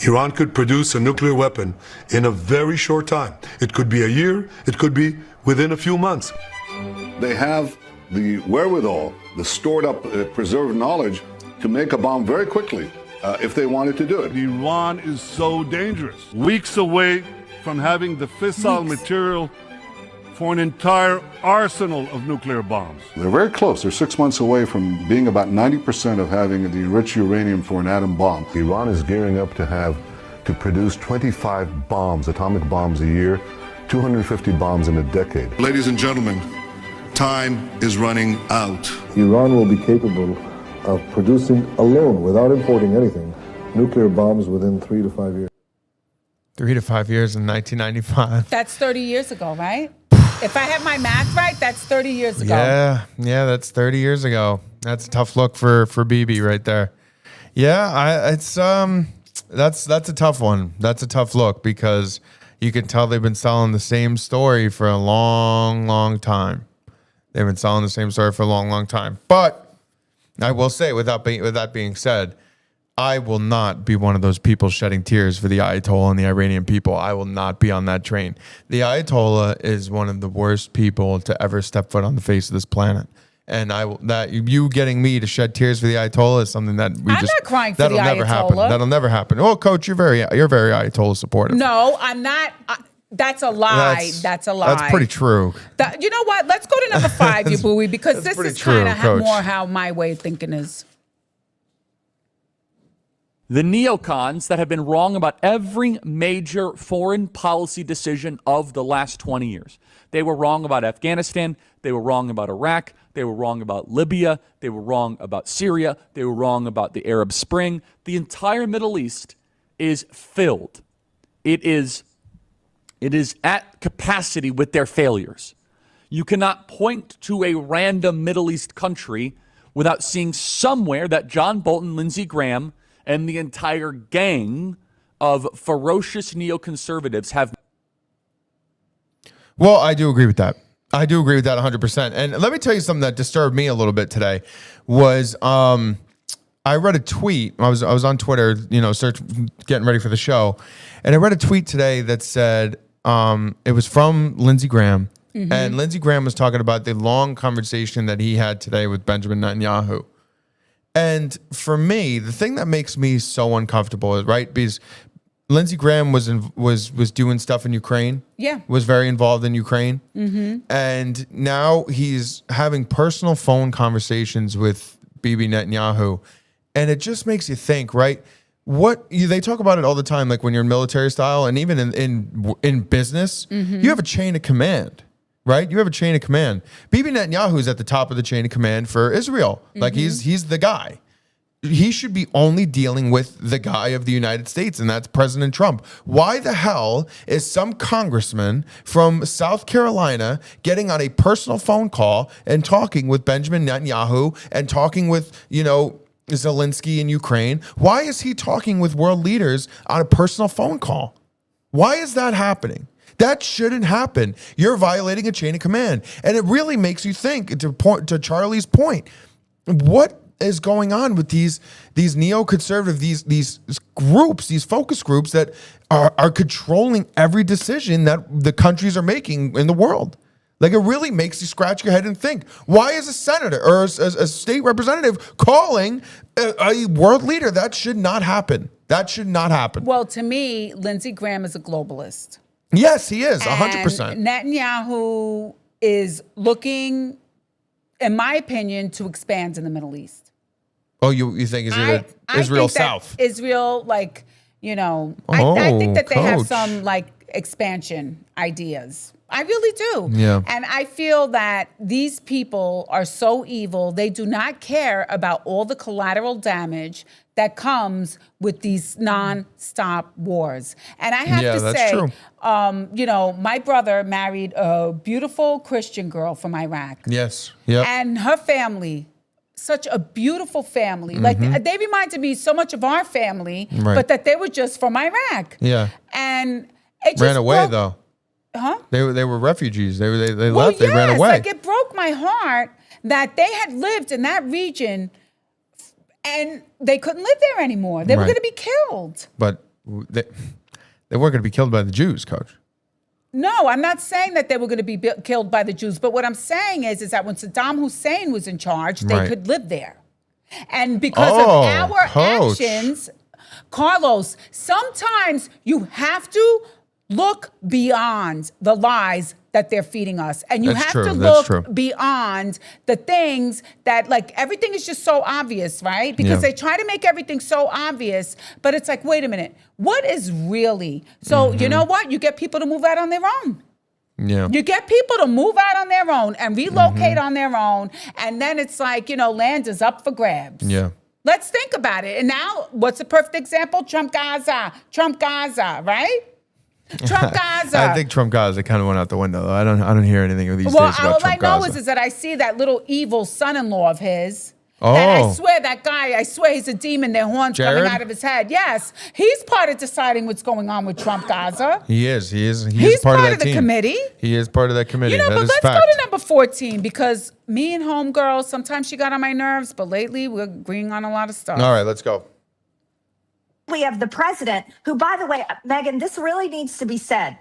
Iran could produce a nuclear weapon in a very short time. It could be a year, it could be within a few months. They have the wherewithal, the stored up, preserved knowledge to make a bomb very quickly if they wanted to do it. Iran is so dangerous. Weeks away from having the fissile material for an entire arsenal of nuclear bombs. They're very close. They're 6 months away from being about 90% of having the enriched uranium for an atom bomb. Iran is gearing up to produce 25 bombs, atomic bombs a year, 250 bombs in a decade. Ladies and gentlemen, time is running out. Iran will be capable of producing alone, without importing anything, nuclear bombs within 3 to 5 years. 3 to 5 years in 1995. That's 30 years ago, right? If I have my math right, that's 30 years ago. Yeah, that's 30 years ago. That's a tough look for Bibi right there. Yeah, that's a tough one. That's a tough look because you can tell they've been selling the same story for a long, long time. They've been selling the same story for a long, long time. But I will say, with that being said, I will not be one of those people shedding tears for the Ayatollah and the Iranian people. I will not be on that train. The Ayatollah is one of the worst people to ever step foot on the face of this planet. And you getting me to shed tears for the Ayatollah is something that I'm not crying for the that'll never happen. Ayatollah. That'll never happen. Well, Coach, you're very Ayatollah supportive. No, I'm not. That's a lie. That's a lie. That's pretty true. You know what? Let's go to number 5, Yabui, because this is kind of more how my way of thinking is. The neocons that have been wrong about every major foreign policy decision of the last 20 years. They were wrong about Afghanistan. They were wrong about Iraq. They were wrong about Libya. They were wrong about Syria. They were wrong about the Arab Spring. The entire Middle East is filled. It is at capacity with their failures. You cannot point to a random Middle East country without seeing somewhere that John Bolton, Lindsey Graham, and the entire gang of ferocious neoconservatives have. Well, I do agree with that. I do agree with that 100%. And let me tell you something that disturbed me a little bit today was I read a tweet. I was on Twitter, getting ready for the show, and I read a tweet today that said it was from Lindsey Graham, and Lindsey Graham was talking about the long conversation that he had today with Benjamin Netanyahu. And for me, the thing that makes me so uncomfortable is, right, because Lindsey Graham was doing stuff in Ukraine. Yeah. Was very involved in Ukraine. And now he's having personal phone conversations with Bibi Netanyahu. And it just makes you think, right? They talk about it all the time, like when you're in military style and even in business, you have a chain of command. Right? You have a chain of command. Bibi Netanyahu is at the top of the chain of command for Israel. Like he's the guy. He should be only dealing with the guy of the United States, and that's President Trump. Why the hell is some congressman from South Carolina getting on a personal phone call and talking with Benjamin Netanyahu and talking with, Zelensky in Ukraine? Why is he talking with world leaders on a personal phone call? Why is that happening? That shouldn't happen. You're violating a chain of command. And it really makes you think, to Charlie's point, what is going on with these neoconservative, these groups, these focus groups that are controlling every decision that the countries are making in the world? Like, it really makes you scratch your head and think, why is a senator or a state representative calling a world leader? That should not happen. That should not happen. Well, to me, Lindsey Graham is a globalist. Yes, he is, 100%. And Netanyahu is looking, in my opinion, to expand in the Middle East. Oh, you think Israel South? Israel, like, I think that they have some, like, expansion ideas. I really do. Yeah. And I feel that these people are so evil. They do not care about all the collateral damage that comes with these non-stop wars. And I have to say, true. My brother married a beautiful Christian girl from Iraq. Yes. Yeah. And her family, such a beautiful family. Mm-hmm. Like, they reminded me so much of our family, but that they were just from Iraq. Yeah. And it just ran away, though. Huh? They were refugees. They left. They ran away. Like, it broke my heart that they had lived in that region and they couldn't live there anymore. They were going to be killed. But they weren't going to be killed by the Jews, Coach. No, I'm not saying that they were going to be killed by the Jews. But what I'm saying is that when Saddam Hussein was in charge, they could live there. And because of our actions, Carlos, sometimes you have to look beyond the lies that they're feeding us. And you have to look beyond the things that, like, everything is just so obvious, right? Because they try to make everything so obvious, but it's like, wait a minute, what is really? So you know what? You get people to move out on their own. Yeah. You get people to move out on their own and relocate on their own. And then it's like, land is up for grabs. Yeah. Let's think about it. And now, what's a perfect example? Trump Gaza, right? Trump Gaza. I think Trump Gaza kind of went out the window, though. I don't hear anything of these days about Trump Gaza. All I know is that I see that little evil son-in-law of his. And I swear that guy, he's a demon. Their horns coming out of his head. Yes, he's part of deciding what's going on with Trump Gaza. He is. He's part of the committee. He is part of that committee. But let's go to number 14, because me and homegirl, sometimes she got on my nerves, but lately we're agreeing on a lot of stuff. All right, let's go. We have the president, who, by the way, Megan, this really needs to be said.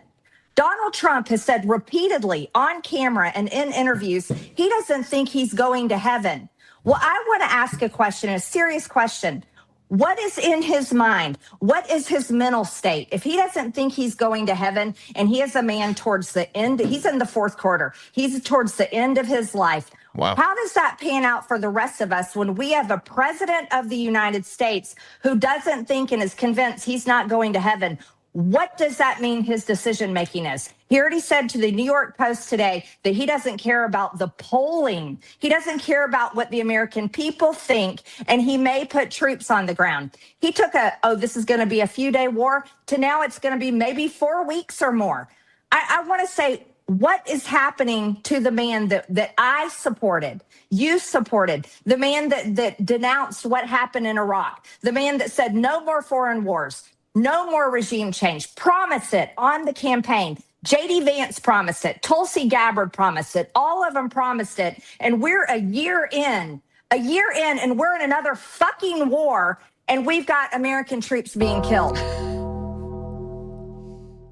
Donald Trump has said repeatedly on camera and in interviews, he doesn't think he's going to heaven. Well, I want to ask a question, a serious question. What is in his mind? What is his mental state? If he doesn't think he's going to heaven, and he is a man towards the end, he's in the fourth quarter, he's towards the end of his life. Wow. How does that pan out for the rest of us when we have a president of the United States who doesn't think and is convinced he's not going to heaven? What does that mean his decision making is? He already said to the New York Post today that he doesn't care about the polling. He doesn't care about what the American people think, and he may put troops on the ground. He took this is going to be a few-day war, to now it's going to be maybe 4 weeks or more. I want to say, what is happening to the man that I supported, you supported, the man that denounced what happened in Iraq, the man that said no more foreign wars, no more regime change, promised it on the campaign. J.D. Vance promised it. Tulsi Gabbard promised it. All of them promised it. And we're a year in, and we're in another fucking war, and we've got American troops being killed.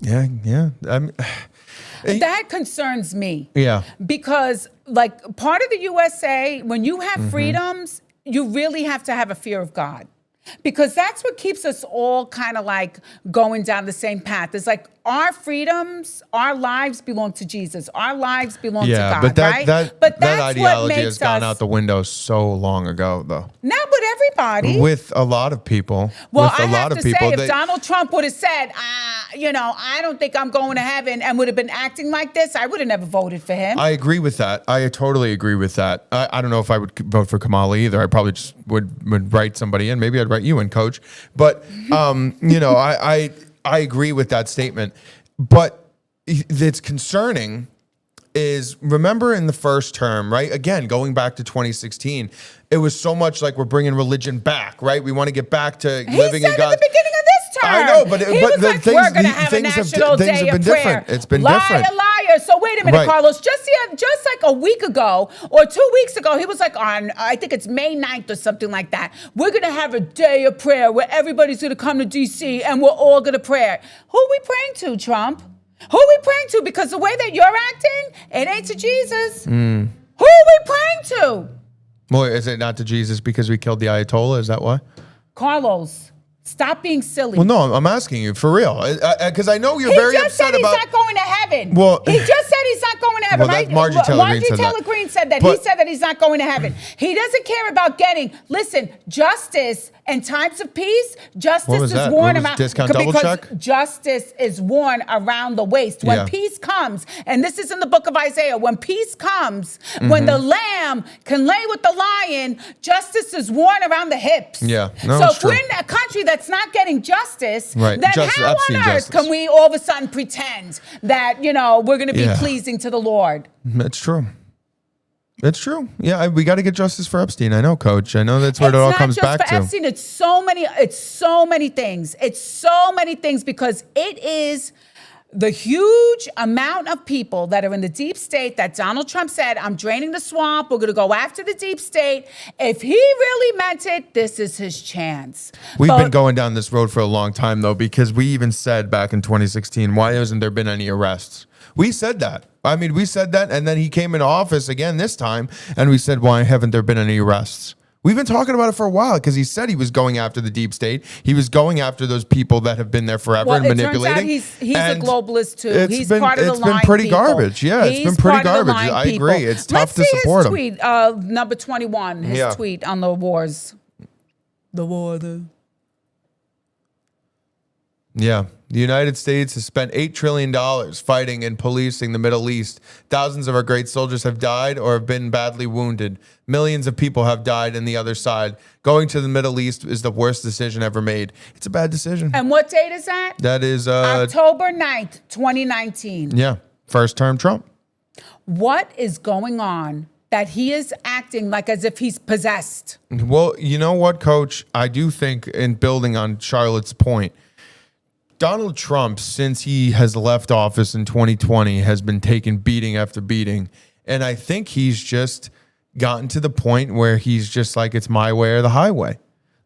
Yeah. That concerns me. Yeah. Because, like, part of the USA, when you have freedoms, you really have to have a fear of God. Because that's what keeps us all kind of like going down the same path. It's like our freedoms, our lives belong to Jesus. Our lives belong to God, but right? That ideology has gone out the window so long ago, though. Not with everybody. With a lot of people. Well, I have to say, if Donald Trump would have said, I don't think I'm going to heaven, and would have been acting like this, I would have never voted for him. I agree with that. I totally agree with that. I don't know if I would vote for Kamala either. I probably just would write somebody in. Maybe I'd write you in, Coach. But, I agree with that statement. But it's concerning is, remember in the first term, right? Again, going back to 2016, it was so much like we're bringing religion back, right? We want to get back to living in God. At the beginning of this I know, but He was like, we're going to have a national day of prayer. Different. It's been liar, different. Liar. So wait a minute, Right. Carlos. Just like a week ago or 2 weeks ago, he was like on, I think it's May 9th or something like that. We're going to have a day of prayer where everybody's going to come to D.C. and we're all going to pray. Who are we praying to, Trump? Who are we praying to? Because the way that you're acting, it ain't to Jesus. Who are we praying to? Well, is it not to Jesus because we killed the Ayatollah? Is that why? Carlos, stop being silly. Well, no, I'm asking you for real, because I know you're very upset about. He just said he's not going to heaven. Well, he just said he's not going to heaven. Well, that's Margie Taylor Greene said that. But, he said that he's not going to heaven. He doesn't care about getting. Listen, justice in times of peace. Justice is worn around. Discount double check? Justice is worn around the waist. When peace comes, and this is in the book of Isaiah. When peace comes, when the lamb can lay with the lion, justice is worn around the hips. Yeah. No, So it's if true. we're in a country that's not getting justice, Right. then Justice, how Epstein on earth justice. can we all of a sudden pretend that, we're going to be pleasing to the Lord? It's true. It's true. Yeah, we got to get justice for Epstein. I know, Coach. I know that's what it all comes back It's not just for to. Epstein. It's so many things. It's so many things because it is the huge amount of people that are in the deep state that Donald Trump said, I'm draining the swamp. We're going to go after the deep state. If he really meant it, this is his chance. We've been going down this road for a long time, though, because we even said back in 2016, why hasn't there been any arrests? We said that. I mean, we said that, and then he came into office again this time, and we said, why haven't there been any arrests? We've been talking about it for a while because he said he was going after the deep state. He was going after those people that have been there forever and manipulating. Turns out he's a globalist too. He's been, part of the line. It's been pretty people. garbage. Yeah, it's been pretty garbage. I agree. It's tough to support him. Let's see his tweet, number 21, his tweet on the wars. The war, Yeah. The United States has spent $8 trillion fighting and policing the Middle East. Thousands of our great soldiers have died or have been badly wounded. Millions of people have died on the other side. Going to the Middle East is the worst decision ever made. It's a bad decision. And what date is that? That is October 9th, 2019. Yeah. First term Trump. What is going on that he is acting like as if he's possessed? Well, you know what, Coach? I do think, in building on Charlotte's point, Donald Trump, since he has left office in 2020, has been taking beating after beating. And I think he's just gotten to the point where he's just like, it's my way or the highway.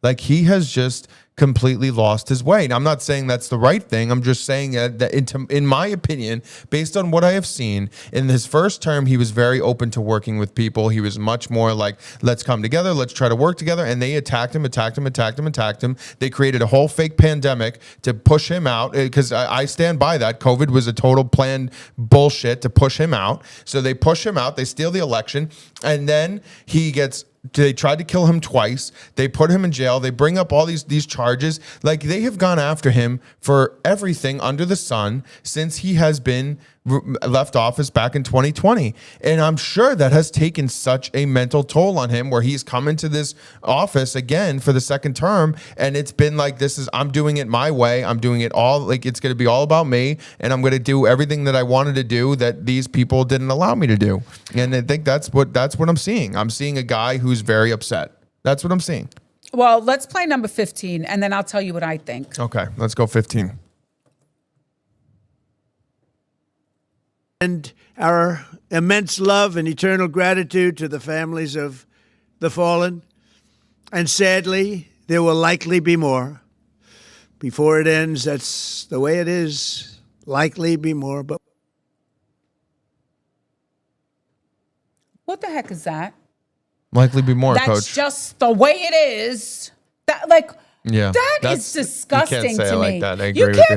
Like, he has just completely lost his way. Now, I'm not saying that's the right thing. I'm just saying that in my opinion, based on what I have seen, in his first term, he was very open to working with people. He was much more like, let's come together, let's try to work together. And they attacked him. They created a whole fake pandemic to push him out, because I stand by that. COVID was a total planned bullshit to push him out. So they push him out. They steal the election. And then they tried to kill him twice. They put him in jail. They bring up all these charges. Like, they have gone after him for everything under the sun since he has been left office back in 2020. And I'm sure that has taken such a mental toll on him, where he's come into this office again for the second term. And it's been like, I'm doing it my way. I'm doing it all, like, it's going to be all about me. And I'm going to do everything that I wanted to do that these people didn't allow me to do. And I think that's what I'm seeing. I'm seeing a guy who's very upset. That's what I'm seeing. Well, let's play number 15, and then I'll tell you what I think. Okay, let's go 15. And our immense love and eternal gratitude to the families of the fallen. And sadly, there will likely be more. Before it ends, that's the way it is. Likely be more, but What the heck is that? Likely be more, That's Coach. just the way it is. Yeah, that is disgusting you can't say to it me. like that. I agree with can't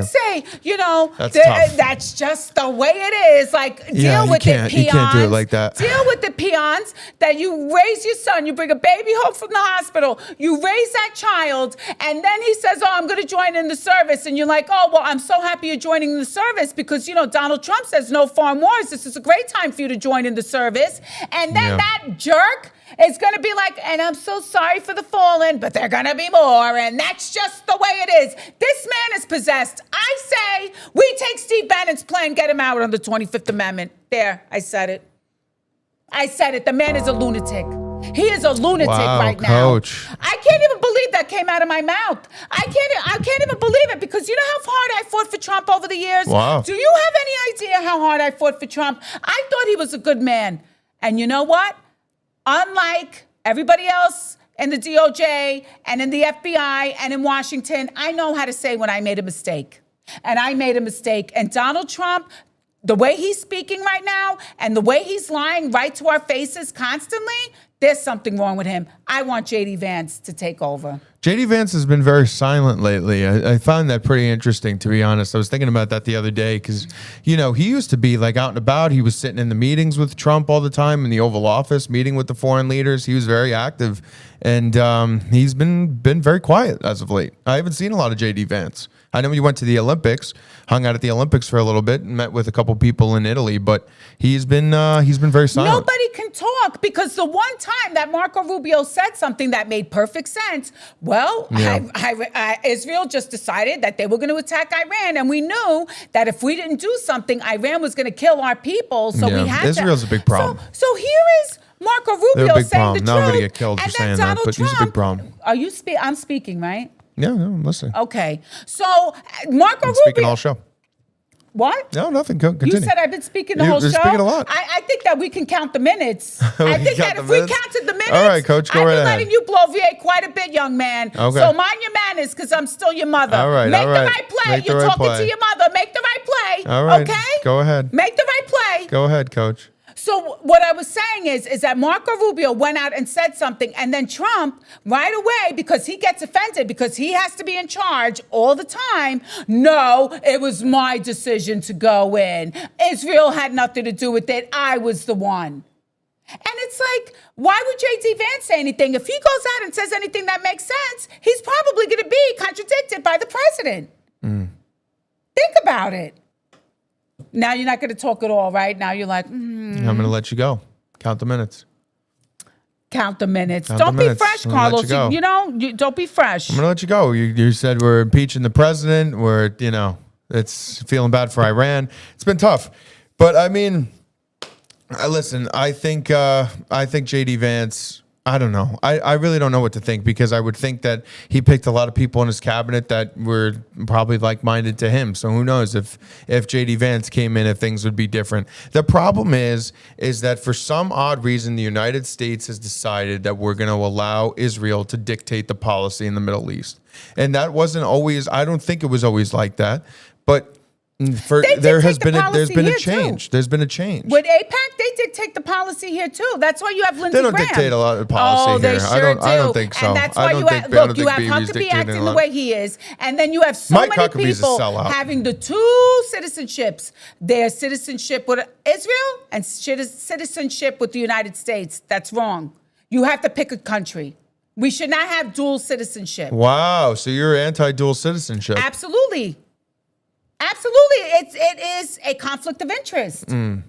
you. say, That's tough. that's just the way it is. Like, deal with it, peons. You can't do it like that. Deal with the peons that you raise your son. You bring a baby home from the hospital. You raise that child, and then he says, I'm going to join in the service. And you're like, oh, well, I'm so happy you're joining the service because, Donald Trump says no foreign wars. This is a great time for you to join in the service. And then that jerk is going to be like, and I'm so sorry for the fallen, but they're going to be more. And that's just the way it is. This man is possessed. I say we take Steve Bannon's plan, get him out on the 25th Amendment. There, I said it. The man is a lunatic. He is a lunatic right now. Coach. I can't even believe that came out of my mouth. I can't even believe it because you know how hard I fought for Trump over the years? Wow. Do you have any idea how hard I fought for Trump? I thought he was a good man. And you know what? Unlike everybody else in the DOJ and in the FBI and in Washington, I know how to say when I made a mistake. And I made a mistake. And Donald Trump, the way he's speaking right now and the way he's lying right to our faces constantly, there's something wrong with him. I want J.D. Vance to take over. J.D. Vance has been very silent lately. I found that pretty interesting, to be honest. I was thinking about that the other day because, you know, he used to be like out and about. He was sitting in the meetings with Trump all the time in the Oval Office, meeting with the foreign leaders. He was very active, and he's been very quiet as of late. I haven't seen a lot of J.D. Vance. I know he went to the Olympics, hung out at the Olympics for a little bit, and met with a couple people in Italy, but he's been very silent. Nobody can talk because the one time that Marco Rubio said something that made perfect sense, well, Yeah. Israel just decided that they were going to attack Iran, and we knew that if we didn't do something, Iran was going to kill our people, so we had Israel's to. a big problem. So here is Marco They're Rubio a big saying problem. the Now truth. I'm going to get killed for and saying then that, Donald but Trump, he's a big problem. Are you I'm speaking, right? Yeah, I'm listening. Okay. So Marco I'm Rubio. speaking all show. What? No, nothing. Continue. You said I've been speaking the whole show. You're speaking a lot. I think that we can count the minutes. I think that if we counted the minutes, all right, Coach, go right I've been ahead. letting you bloviate quite a bit, young man. Okay. So mind your manners, because I'm still your mother. All right, Make all the right. right play. Make the You're right talking play. to your mother. Make the right play. All right. Okay? Go ahead. Make the right play. Go ahead, Coach. So what I was saying is that Marco Rubio went out and said something, and then Trump, right away, because he gets offended, because he has to be in charge all the time, no, it was my decision to go in. Israel had nothing to do with it. I was the one. And it's like, why would J.D. Vance say anything? If he goes out and says anything that makes sense, he's probably going to be contradicted by the president. Think about it. Now you're not going to talk at all, right? Now you're like, I'm going to let you go. Count the minutes. Count the minutes. Count Don't the be minutes. fresh, I'm gonna let Carlos. you go. You know, don't be fresh. I'm going to let you go. You said we're impeaching the president. We're, it's feeling bad for Iran. It's been tough. But, I mean, listen, I think J.D. Vance, I don't know. I really don't know what to think, because I would think that he picked a lot of people in his cabinet that were probably like-minded to him. So who knows if J.D. Vance came in, if things would be different. The problem is that for some odd reason, the United States has decided that we're going to allow Israel to dictate the policy in the Middle East. And that wasn't always, I don't think it was always like that. But there's been a change. There's been a change. With AIPAC, they dictate the policy here too. That's why you have Lindsey They don't Graham. dictate a lot of policy here. They sure I don't think so. And that's why you have Huckabee acting the way he is, and then you have so Mike many Huckabee's a people sellout. having the two citizenships: their citizenship with Israel and citizenship with the United States. That's wrong. You have to pick a country. We should not have dual citizenship. Wow. So you're anti-dual citizenship. Absolutely. Absolutely. It is a conflict of interest. It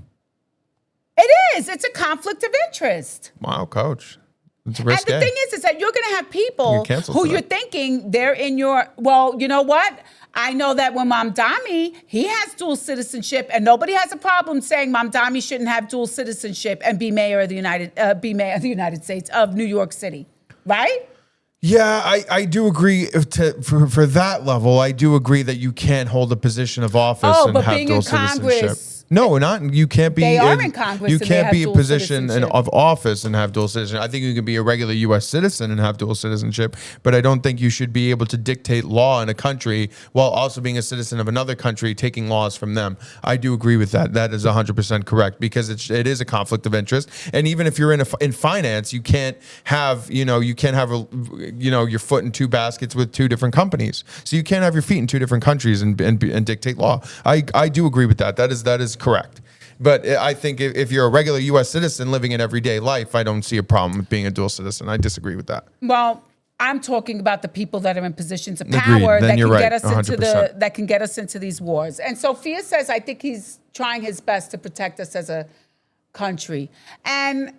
is. It's a conflict of interest. Wow, Coach. It's risky. And the thing is that you're going to have people who you're today. thinking they're in your, well, you know what? I know that when Mamdani, he has dual citizenship, and nobody has a problem saying Mamdani shouldn't have dual citizenship and be mayor of the United States of New York City, right? Yeah, I do agree for that level. I do agree that you can't hold a position of office and but have being dual in citizenship. Congress, No, not you can't be. They are in Congress You and they can't have be a dual position citizenship. of office and have dual citizenship. I think you can be a regular U.S. citizen and have dual citizenship, but I don't think you should be able to dictate law in a country while also being a citizen of another country, taking laws from them. I do agree with that. That is 100% correct, because it is a conflict of interest. And even if you're in finance, you can't have your foot in two baskets with two different companies. So you can't have your feet in two different countries and dictate law. I do agree with that. That is correct. But I think if you're a regular U.S. citizen living in everyday life, I don't see a problem with being a dual citizen. I disagree with that. Well, I'm talking about the people that are in positions of Agreed. power Then that you're can right, get us into 100%. that can get us into these wars. And Sophia says, I think he's trying his best to protect us as a country. And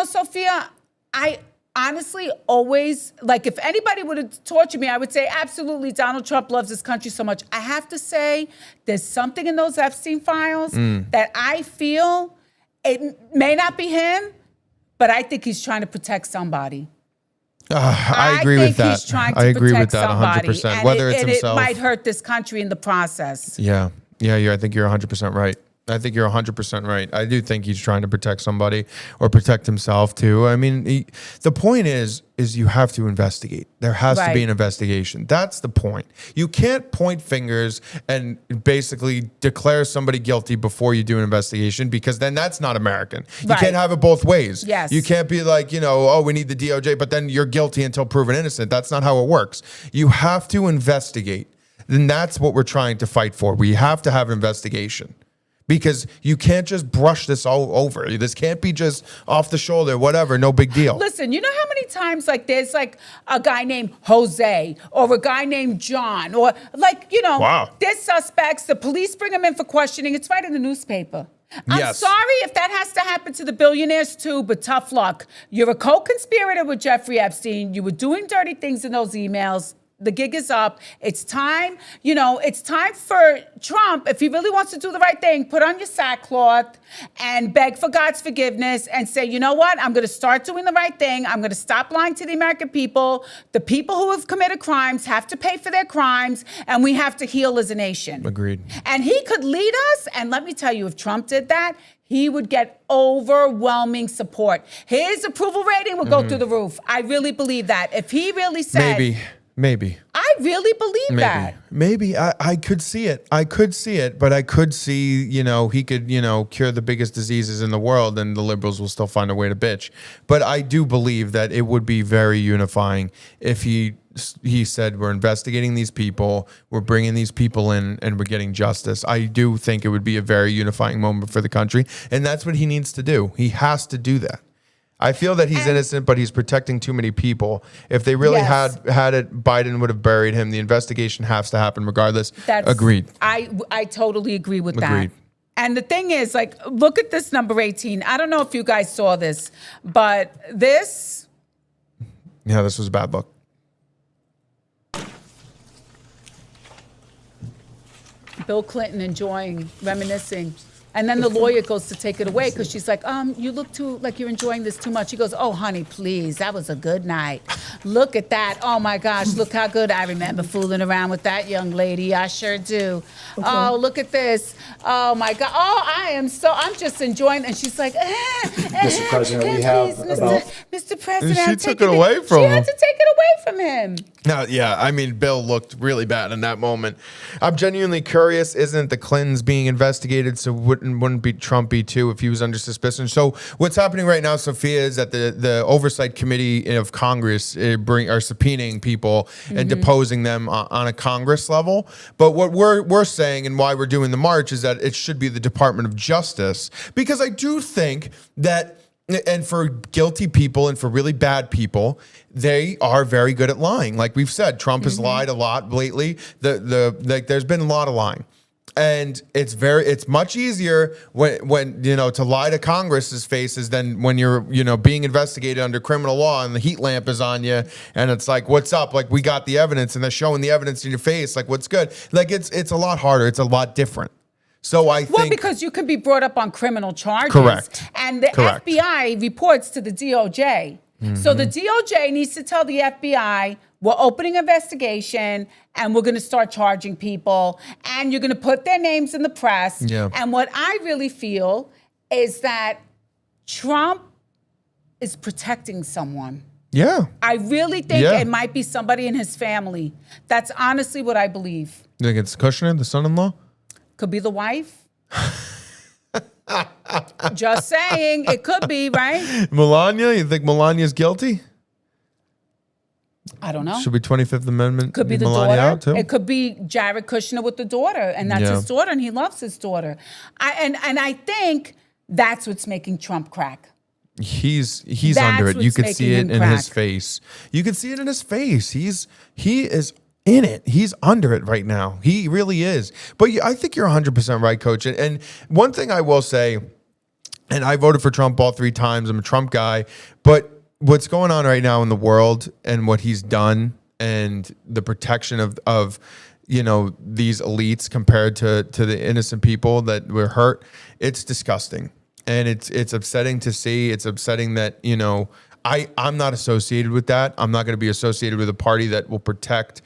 Sophia, I honestly always, like, if anybody would have tortured me, I would say absolutely Donald Trump loves this country so much. I have to say there's something in those Epstein files that I feel, it may not be him, but I think he's trying to protect somebody. I agree with that. He's trying to I agree with protect that somebody, 100%. and Whether it's himself, it might hurt this country in the process. Yeah. I think you're 100% right. I think you're 100% right. I do think he's trying to protect somebody or protect himself too. I mean, the point is you have to investigate. There has to be an investigation. That's the point. You can't point fingers and basically declare somebody guilty before you do an investigation, because then that's not American. You can't have it both ways. Yes. You can't be like, oh, we need the DOJ, but then you're guilty until proven innocent. That's not how it works. You have to investigate. Then that's what we're trying to fight for. We have to have an investigation. Because you can't just brush this all over. This can't be just off the shoulder, whatever, no big deal. Listen, you know how many times there's a guy named Jose or a guy named John or there's suspects. The police bring them in for questioning. It's right in the newspaper. I'm sorry if that has to happen to the billionaires too, but tough luck. You're a co-conspirator with Jeffrey Epstein. You were doing dirty things in those emails. The gig is up. It's time, it's time for Trump, if he really wants to do the right thing, put on your sackcloth and beg for God's forgiveness and say, you know what? I'm going to start doing the right thing. I'm going to stop lying to the American people. The people who have committed crimes have to pay for their crimes, and we have to heal as a nation. Agreed. And he could lead us. And let me tell you, if Trump did that, he would get overwhelming support. His approval rating would go through the roof. I really believe that. If he really said... Maybe. I really believe that. Maybe. I could see it. But I could see, he could, cure the biggest diseases in the world and the liberals will still find a way to bitch. But I do believe that it would be very unifying if he said, we're investigating these people, we're bringing these people in, and we're getting justice. I do think it would be a very unifying moment for the country. And that's what he needs to do. He has to do that. I feel that he's innocent, but he's protecting too many people. If they really had it, Biden would have buried him. The investigation has to happen regardless. Agreed. I totally agree with that. And the thing is, look at this number 18. I don't know if you guys saw this, but this... Yeah, this was a bad look. Bill Clinton reminiscing. And then the lawyer goes to take it away because she's like, you look like you're enjoying this too much. He goes, oh, honey, please, that was a good night. Look at that. Oh, my gosh, look how good. I remember fooling around with that young lady. I sure do. Okay. Oh, look at this. Oh, my God. Oh, I'm just enjoying. And she's like, Mr. President, we have Mr. President. She took it away from him. She had to take it away from him. No, yeah, I mean, Bill looked really bad in that moment. I'm genuinely curious, isn't the Clintons being investigated, so wouldn't be Trump be too if he was under suspicion? So what's happening right now, Sophia, is that the Oversight Committee of Congress are subpoenaing people and deposing them on a Congress level. But what we're saying and why we're doing the march is that it should be the Department of Justice, because I do think that, and for guilty people and for really bad people, they are very good at lying. Like we've said, Trump has lied a lot lately. There's been a lot of lying. And it's much easier when to lie to Congress's faces than when you're being investigated under criminal law and the heat lamp is on you and it's like, what's up? Like, we got the evidence and they're showing the evidence in your face. Like, what's good? Like, it's a lot harder. It's a lot different. So I think... Well, because you could be brought up on criminal charges. Correct. And the FBI reports to the DOJ. So the DOJ needs to tell the FBI, we're opening an investigation and we're going to start charging people and you're going to put their names in the press. Yeah. And what I really feel is that Trump is protecting someone. Yeah. I really think it might be somebody in his family. That's honestly what I believe. You think it's Kushner, the son-in-law? Could be the wife. Just saying, it could be, right? Melania, you think Melania's guilty? I don't know. Should be 25th Amendment. Could be the Melania daughter. out too? It could be Jared Kushner with the daughter, and that's his daughter, and he loves his daughter. I think that's what's making Trump crack. He's under it. You could see it in his face. You could see it in his face. He is in it. He's under it right now. He really is. But I think you're 100% right, Coach. And one thing I will say, and I voted for Trump all 3 times. I'm a Trump guy. But what's going on right now in the world and what he's done and the protection of these elites compared to the innocent people that were hurt, it's disgusting. And it's upsetting to see. It's upsetting that, I'm not associated with that. I'm not going to be associated with a party that will protect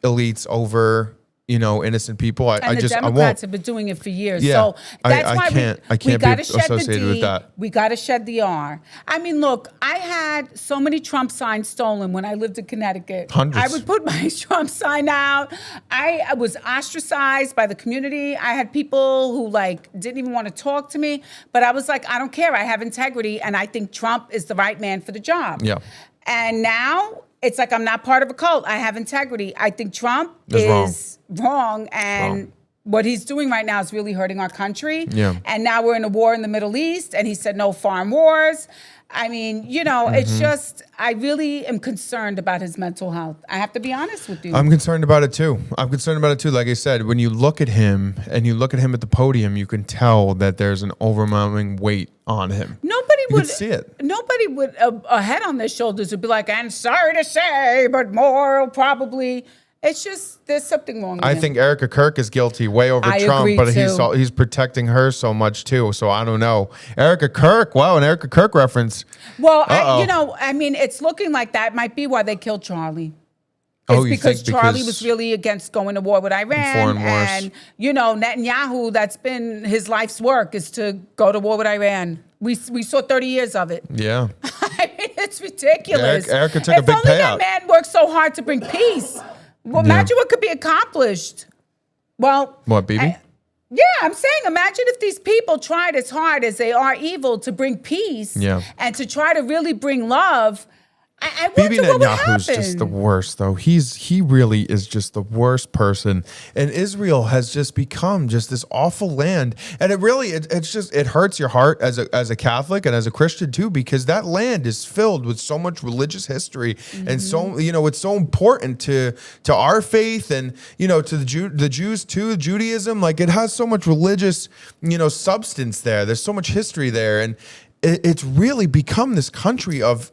elites over, innocent people. And the Democrats have been doing it for years. Yeah, So that's I why can't we got to be shed the associated with D. that. We got to shed the R. I mean, look, I had so many Trump signs stolen when I lived in Connecticut. Hundreds. I would put my Trump sign out. I was ostracized by the community. I had people who didn't even want to talk to me. But I was like, I don't care. I have integrity. And I think Trump is the right man for the job. Yeah. And now it's like I'm not part of a cult. I have integrity. I think Trump is wrong. And what he's doing right now is really hurting our country. Yeah. And now we're in a war in the Middle East, and he said no foreign wars. I mean, it's just, I really am concerned about his mental health. I have to be honest with you. I'm concerned about it too. Like I said, when you look at him and you look at him at the podium, you can tell that there's an overwhelming weight on him. Nobody You would can see it. Nobody would a head on their shoulders would be like, I'm sorry to say, but more probably. It's just there's something wrong with I him. think Erica Kirk is guilty way over I Trump, agree but too. he's protecting her so much too. So I don't know. Erica Kirk, wow, an Erica Kirk reference. Well, it's looking like that might be why they killed Charlie. Oh, It's you because think Charlie was really against going to war with Iran. foreign wars. And, Netanyahu, that's been his life's work, is to go to war with Iran. We saw 30 years of it. Yeah. I mean, it's ridiculous. Erica took a big If only payout. that man worked so hard to bring peace. Well, imagine what could be accomplished. Well, What, BB? I'm saying, imagine if these people tried as hard as they are evil to bring peace and to try to really bring love. I Bibi wonder what would Netanyahu's happen. just the worst, though. He really is just the worst person, and Israel has just become just this awful land. And it really, it hurts your heart as a Catholic and as a Christian too, because that land is filled with so much religious history, and so it's so important to our faith and to the Jews too, Judaism. Like, it has so much religious substance there. There's so much history there, and it's really become this country of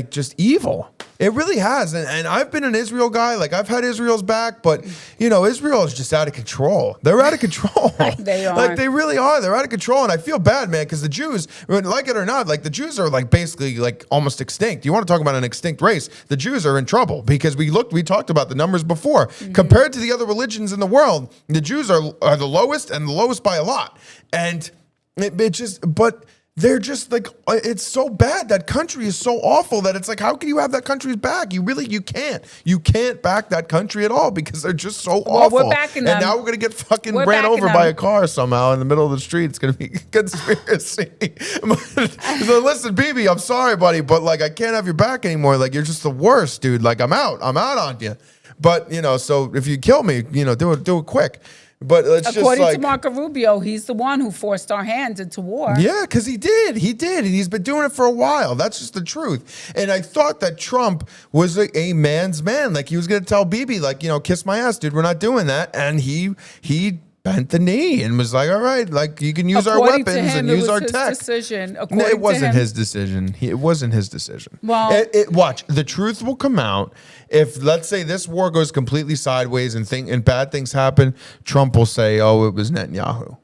just evil. It really has. And I've been an Israel guy. Like, I've had Israel's back, but Israel is just out of control. They're out of control. They are. Like, they really are. They're out of control. And I feel bad, man, because the Jews, like it or not, the Jews are basically almost extinct. You want to talk about an extinct race? The Jews are in trouble because we talked about the numbers before. Compared to the other religions in the world, the Jews are the lowest, and the lowest by a lot. And they're just it's so bad. That country is so awful that it's how can you have that country's back? You can't back that country at all because they're just so awful. We're backing them. And now we're going to get fucking We're ran backing over them. by a car somehow in the middle of the street. It's going to be a conspiracy. So listen, BB, I'm sorry, buddy, but I can't have your back anymore. You're just the worst, dude. I'm out on you. But, so if you kill me, do it quick. But it's According just to Marco Rubio, he's the one who forced our hands into war. Yeah, because he did. And he's been doing it for a while. That's just the truth. And I thought that Trump was a man's man. He was going to tell Bibi, kiss my ass, dude. We're not doing that. And he bent the knee and was like, all right, you can use our According to weapons him, and it use was our his tech. decision. No, According it wasn't to him. his decision. It wasn't his decision. Well- Watch. The truth will come out. If, let's say, this war goes completely sideways and bad things happen, Trump will say, oh, it was Netanyahu.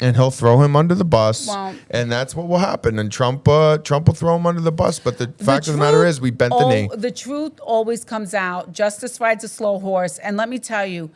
And he'll throw him under the bus, and that's what will happen. And Trump will throw him under the bus. But the fact of the matter is, we bent the knee. The truth always comes out. Justice rides a slow horse. And let me tell you,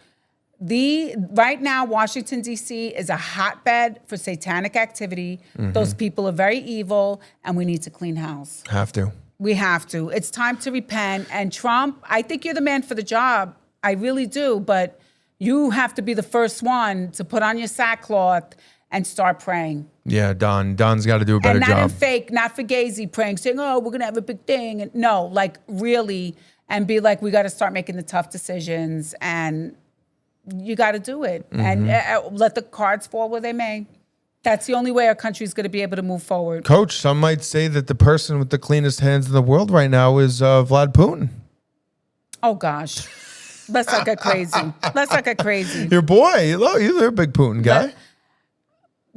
right now, Washington, D.C. is a hotbed for satanic activity. Those people are very evil, and we need to clean house. Have to. We have to. It's time to repent. And Trump, I think you're the man for the job. I really do. But you have to be the first one to put on your sackcloth and start praying. Yeah, Don's got to do a better and not job. in fake, not fugazi praying, saying, oh, we're going to have a big thing. And no, really, and be we got to start making the tough decisions. And you got to do it. And let the cards fall where they may. That's the only way our country is going to be able to move forward. Coach, some might say that the person with the cleanest hands in the world right now is Vlad Putin. Oh, gosh. Let's not get crazy. Let's not get crazy. Your boy, you're a big Putin guy.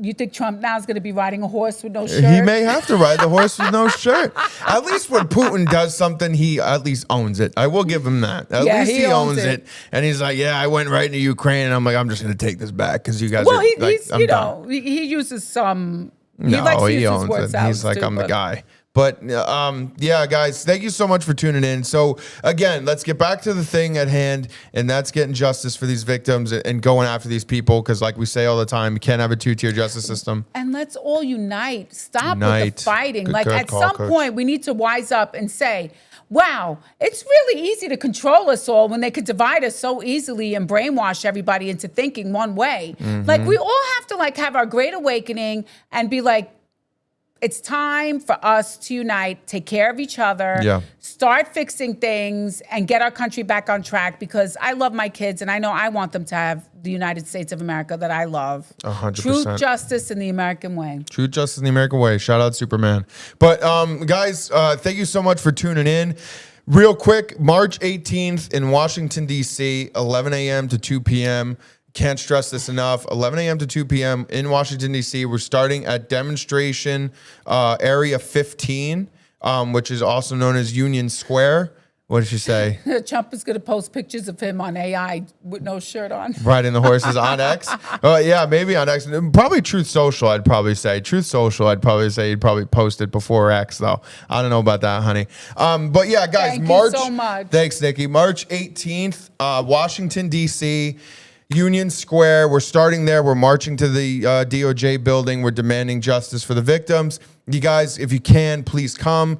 You think Trump now is going to be riding a horse with no shirt? He may have to ride the horse with no shirt. At least when Putin does something, he at least owns it. I will give him that. At least he owns it. And he's like, yeah, I went right into Ukraine. And I'm like, I'm just going to take this back because you guys are like, he's, he uses some... He owns it. He's like, I'm the guy. But yeah, guys, thank you so much for tuning in. So again, let's get back to the thing at hand, and that's getting justice for these victims and going after these people. Because like we say all the time, you can't have a two-tier justice system. And let's all unite. Stop with the fighting. Good like call, at some Coach. point, we need to wise up and say, wow, it's really easy to control us all when they could divide us so easily and brainwash everybody into thinking one way. Like we all have to like have our great awakening and be like, it's time for us to unite, take care of each other, start fixing things, and get our country back on track, because I love my kids, and I know I want them to have the United States of America that I love. 100%. Truth, justice, and the American way. Truth, justice, and the American way. Shout out Superman. But guys, thank you so much for tuning in. Real quick, March 18th in Washington, D.C., 11 a.m. to 2 p.m., can't stress this enough. 11 a.m. to 2 p.m. in Washington, D.C. We're starting at demonstration area 15, which is also known as Union Square. What did she say? Trump is going to post pictures of him on AI with no shirt on. Riding the horses on X? Yeah, maybe on X. Probably Truth Social, I'd probably say. Truth Social, I'd probably say he'd probably post it before X, though. I don't know about that, honey. But yeah, guys, Thank March. you so much. Thanks, Nikki. March 18th, Washington, D.C., Union Square. We're starting there. We're marching to the DOJ building. We're demanding justice for the victims. You guys, if you can, please come.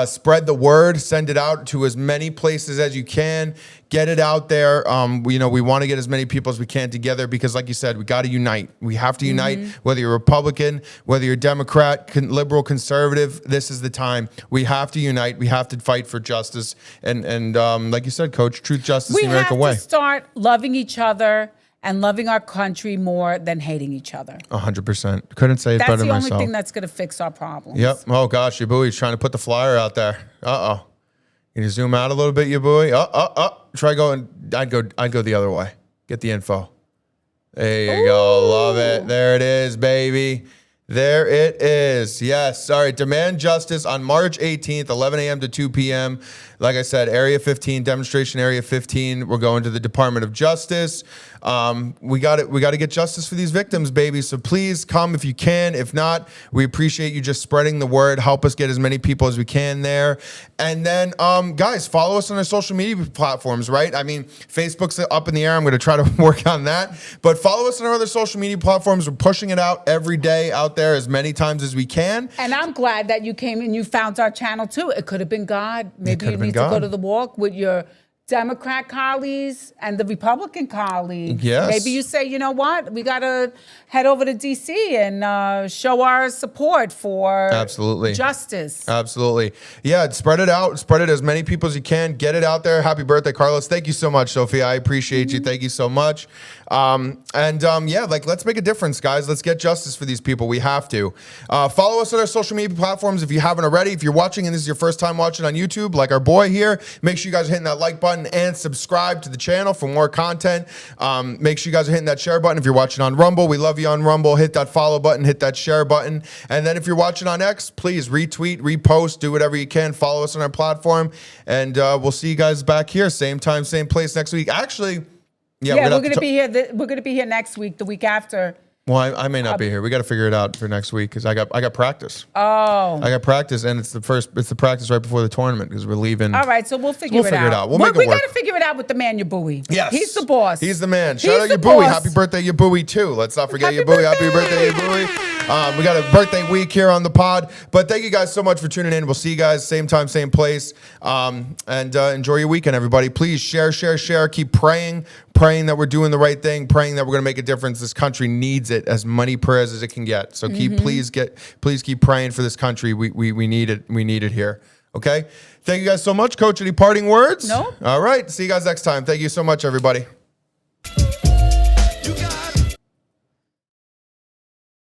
Spread the word. Send it out to as many places as you can. Get it out there. We want to get as many people as we can together because, like you said, we got to unite. We have to unite. Whether you're Republican, whether you're Democrat, liberal, conservative, this is the time. We have to unite. We have to fight for justice. And like you said, Coach, truth, justice, the American way. We have to start loving each other and loving our country more than hating each other. 100%. Couldn't say it better myself. That's the only thing that's going to fix our problems. Yep. Oh, gosh, Yabui's trying to put the flyer out there. Uh-oh. Can you zoom out a little bit, Yabui? Try going. I'd go the other way. Get the info. There you go. Love it. There it is, baby. There it is. Yes. All right. Demand justice on March 18th, 11 a.m. to 2 p.m. Like I said, Area 15, demonstration Area 15. We're going to the Department of Justice. We got to get justice for these victims, baby. So please come if you can. If not, we appreciate you just spreading the word. Help us get as many people as we can there. And then, guys, follow us on our social media platforms, right? I mean, Facebook's up in the air. I'm going to try to work on that. But follow us on our other social media platforms. We're pushing it out every day out there as many times as we can. And I'm glad that you came and you found our channel, too. It could have been God. Maybe you need to go to the walk with your Democrat colleagues and the Republican colleagues. Yes. Maybe you say, you know what? We got to head over to D.C. and show our support for justice. Absolutely. Yeah, spread it out. Spread it as many people as you can. Get it out there. Happy birthday, Carlos. Thank you so much, Sophia. I appreciate you. Thank you so much. Yeah, let's make a difference, guys. Let's get justice for these people. We have to. Follow us on our social media platforms if you haven't already. If you're watching and this is your first time watching on YouTube, like our boy here, make sure you guys are hitting that like button and subscribe to the channel for more content. Make sure you guys are hitting that share button. If you're watching on Rumble, we love you on Rumble. Hit that follow button, hit that share button. And then if you're watching on X, please retweet, repost, do whatever you can. Follow us on our platform. And we'll see you guys back here, same time, same place next week. Actually, we're going to be here. We're going to be here next week, the week after. Well, I may not be here. We got to figure it out for next week because I got practice. Oh, I got practice, and it's the practice right before the tournament because we're leaving. All right, so we'll figure it out. We'll make it work. We got to figure it out with the man Yabui. Yes, he's the boss. He's the man. Shout out Yabui. Happy birthday, Yabui too. Let's not forget Yabui. Happy birthday, Yabui. We got a birthday week here on the pod, but thank you guys so much for tuning in. We'll see you guys same time, same place, and enjoy your weekend, everybody. Please share. Keep praying that we're doing the right thing, praying that we're going to make a difference. This country needs it, as many prayers as it can get. So please keep praying for this country. We need it. We need it here. Okay. Thank you guys so much, Coach. Any parting words? No. All right. See you guys next time. Thank you so much, everybody.